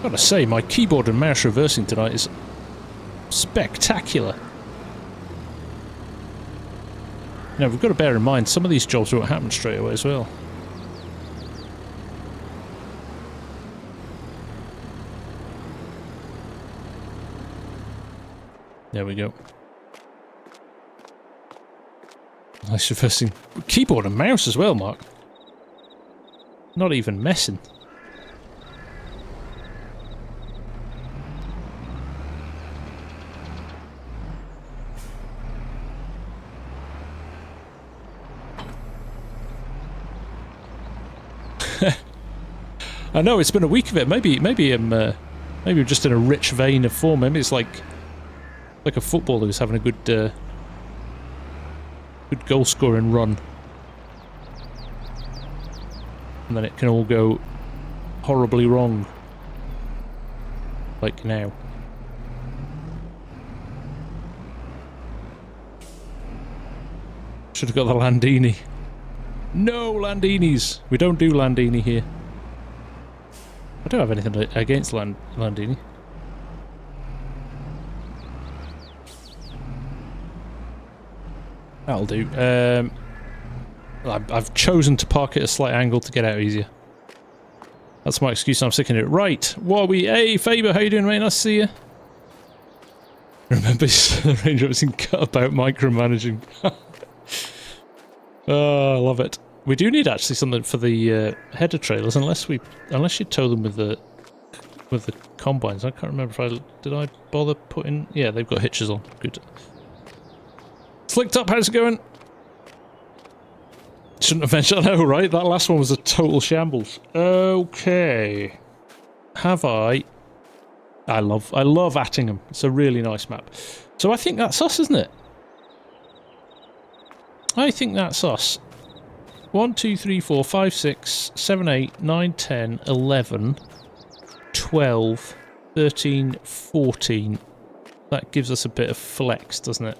Gotta say, my keyboard and mouse reversing tonight is spectacular. Now, we've got to bear in mind, some of these jobs won't happen straight away as well. There we go. Nice reversing. Keyboard and mouse as well, Mark. Not even messing. I know it's been a week of it. Maybe we're just in a rich vein of form. Maybe it's like a footballer who's having a good goal scoring run, and then it can all go horribly wrong, like now. Should have got the Landini. No Landinis. We don't do Landini here. I don't have anything against Landini. That'll do. I've chosen to park at a slight angle to get out easier. That's my excuse. I'm sticking it. Right. What are we? Hey, Faber, how you doing, mate? Nice to see you. Remember, Range Rover's in cut about micromanaging. Oh, I love it. We do need actually something for the header trailers, unless you tow them with the combines. I can't remember if did I bother putting. Yeah, they've got hitches on. Good. Slicked up. How's it going? Shouldn't have mentioned. I know, right? That last one was a total shambles. Okay. Have I? I love Attingham. It's a really nice map. So I think that's us, isn't it? I think that's us. 1, 2, 3, 4, 5, 6, 7, 8, 9, 10, 11, 12, 13, 14. That gives us a bit of flex, doesn't it?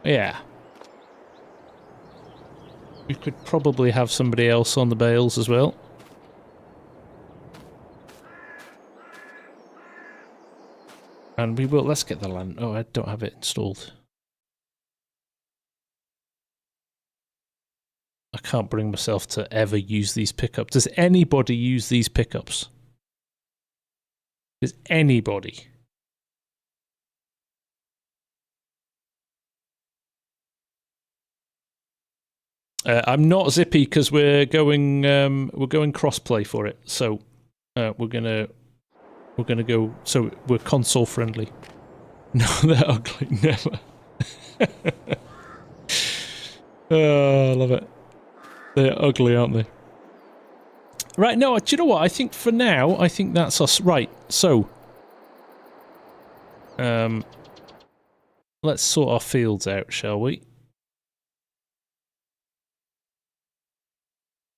Yeah. We could probably have somebody else on the bales as well. And we will. Let's get the land. Oh, I don't have it installed. can't bring myself to ever use these pickups. Does anybody use these pickups? Does anybody? I'm not Zippy because we're going crossplay for it. So we're gonna go. So we're console friendly. No, they're ugly. Never. Oh, I love it. They're ugly, aren't they? Right, no, do you know what? I think for now, I think that's us. Right, so... let's sort our fields out, shall we?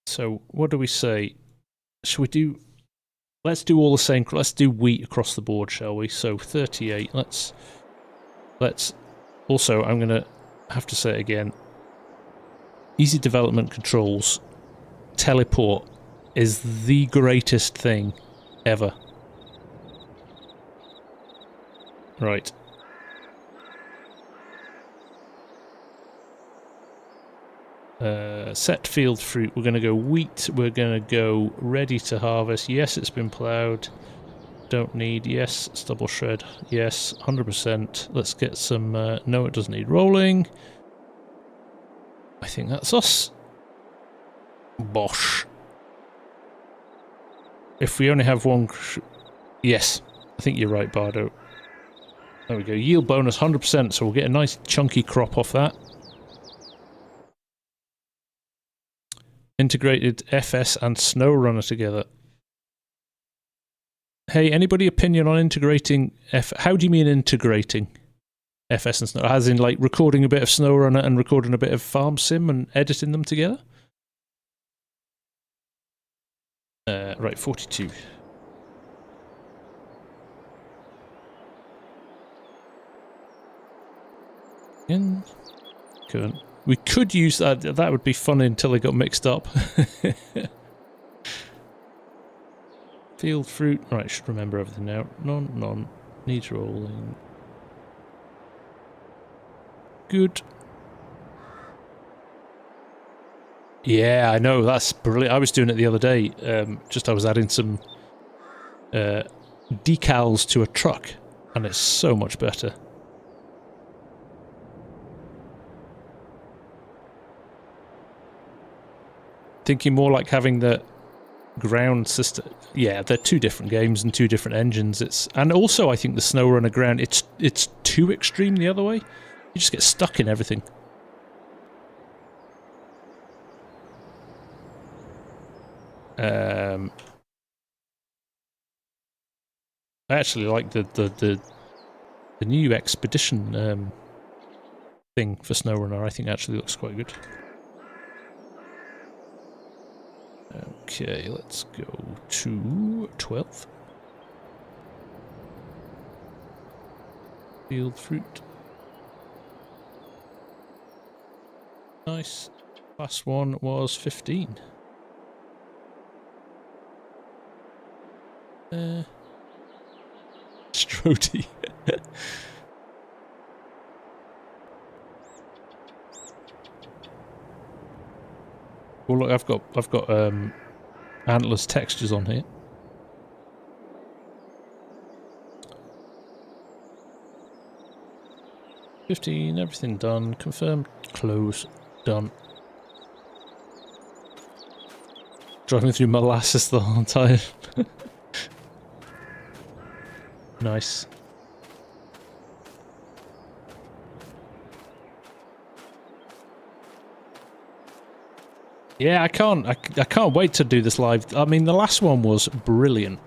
So, what do we say? Should we do... Let's do all the same... Let's do wheat across the board, shall we? So, 38. Let's... Also, I'm going to have to say it again. Easy development controls. Teleport is the greatest thing ever. Right. Set field fruit. We're going to go wheat. We're going to go ready to harvest. Yes, it's been ploughed. Don't need. Yes, stubble shred. Yes, 100%. Let's get some... no, it doesn't need rolling. I think that's us. Bosh. If we only have one... Yes, I think you're right, Bardo. There we go. Yield bonus 100%, so we'll get a nice chunky crop off that. Integrated FS and SnowRunner together. Hey, anybody opinion on integrating how do you mean integrating FS and Snow? As in, like, recording a bit of SnowRunner and recording a bit of FarmSim and editing them together? Right, 42. We could use that. That would be fun until they got mixed up. Field fruit. Right, I should remember everything now. None. Needs rolling. Good. Yeah, I know. That's brilliant. I was doing it the other day. I was adding some decals to a truck, and it's so much better. Thinking more like having the ground system. Yeah, they're two different games and two different engines. And also I think the SnowRunner ground, it's too extreme the other way. You just get stuck in everything. I actually like the new expedition thing for SnowRunner. I think actually looks quite good. Okay, let's go to 12. Field fruit. Nice. Last one was 15. Strody. Well, look, I've got antlers textures on here. $15, everything done. Confirmed. Close. Done. Driving through molasses the whole time. Nice. Yeah, I can't wait to do this live. I mean, the last one was brilliant.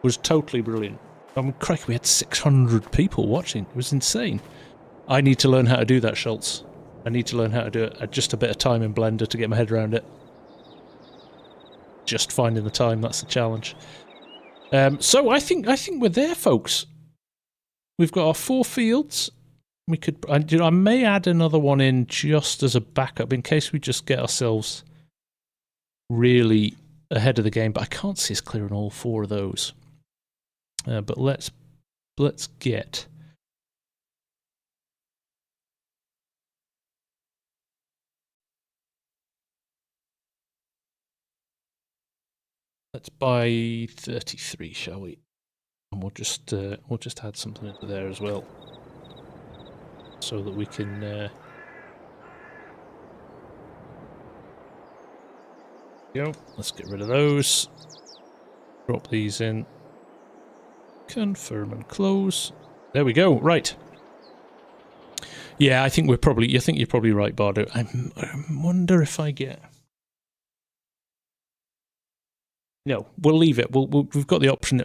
Was totally brilliant. I mean, crikey, we had 600 people watching. It was insane. I need to learn how to do that, Schultz. I need to learn how to do it. Just a bit of time in Blender to get my head around it. Just finding the time, that's the challenge. So I think we're there, folks. We've got our 4 fields. We could, I may add another one in just as a backup in case we just get ourselves really ahead of the game. But I can't see us clearing all 4 of those. But let's get. Let's buy 33, shall we? And we'll just add something into there as well, so that we can. Go. Let's get rid of those. Drop these in. Confirm and close. There we go. Right. Yeah, I think you're probably right, Bardo. I wonder if I get. No, we'll leave it. We've got the option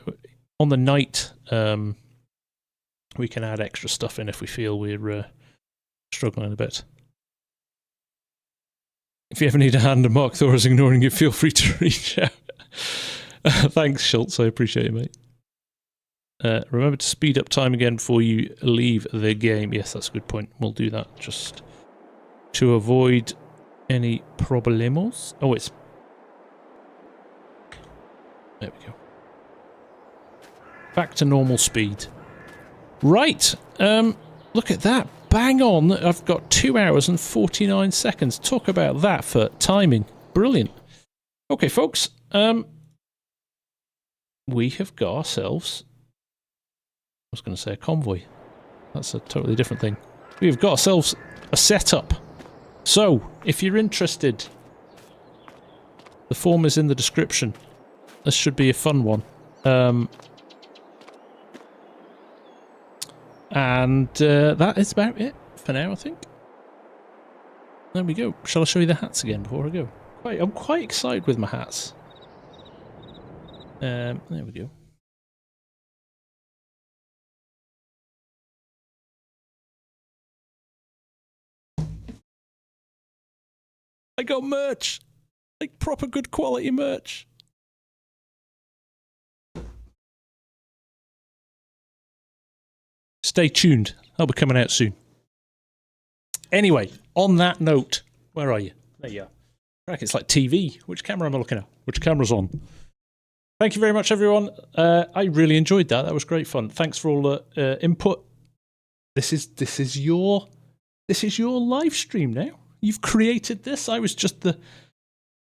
on the night. We can add extra stuff in if we feel we're struggling a bit. If you ever need a hand and Mark Thor is ignoring you, feel free to reach out. Thanks, Schultz. I appreciate it, mate. Remember to speed up time again before you leave the game. Yes, that's a good point. We'll do that just to avoid any problemos. Oh, it's... There we go. Back to normal speed. Right. Look at that. Bang on. I've got 2 hours and 49 seconds. Talk about that for timing. Brilliant. Okay, folks. We have got ourselves... I was going to say a convoy. That's a totally different thing. We've got ourselves a setup. So, if you're interested, the form is in the description. This should be a fun one. And that is about it for now, I think. There we go. Shall I show you the hats again before I go? I'm quite excited with my hats. There we go. I got merch! Like proper good quality merch. Stay tuned. I'll be coming out soon. Anyway, on that note, where are you? There you are. Crack, it's like TV. Which camera am I looking at? Which camera's on? Thank you very much, everyone. I really enjoyed that. That was great fun. Thanks for all the input. This is your live stream now. You've created this. I was just the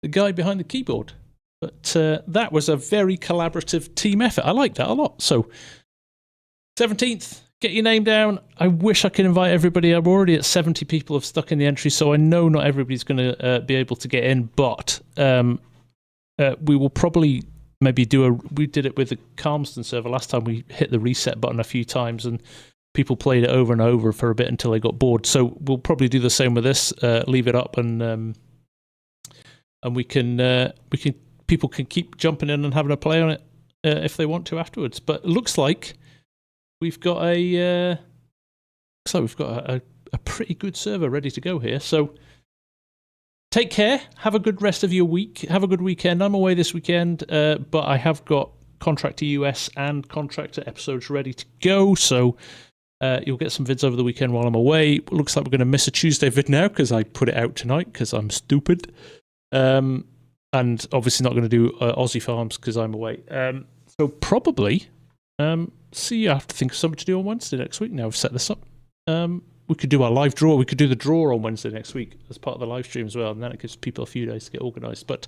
guy behind the keyboard. But that was a very collaborative team effort. I like that a lot. So, 17th, get your name down. I wish I could invite everybody. I'm already at 70 people have stuck in the entry, so I know not everybody's going to be able to get in. But we will probably maybe we did it with the Calmston server last time. We hit the reset button a few times and people played it over and over for a bit until they got bored. So we'll probably do the same with this. Leave it up, and people can keep jumping in and having a play on it if they want to afterwards. But it looks like we've got a pretty good server ready to go here. So take care. Have a good rest of your week. Have a good weekend. I'm away this weekend, but I have got Contractor US and Contractor episodes ready to go. So. You'll get some vids over the weekend while I'm away. Looks like we're going to miss a Tuesday vid now because I put it out tonight because I'm stupid. And obviously not going to do Aussie Farms because I'm away. So probably see you. I have to think of something to do on Wednesday next week. Now I've set this up. We could do our live draw. We could do the draw on Wednesday next week as part of the live stream as well. And then it gives people a few days to get organised. But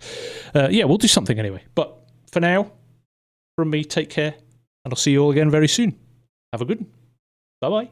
yeah, we'll do something anyway. But for now, from me, take care. And I'll see you all again very soon. Have a good one. Bye-bye.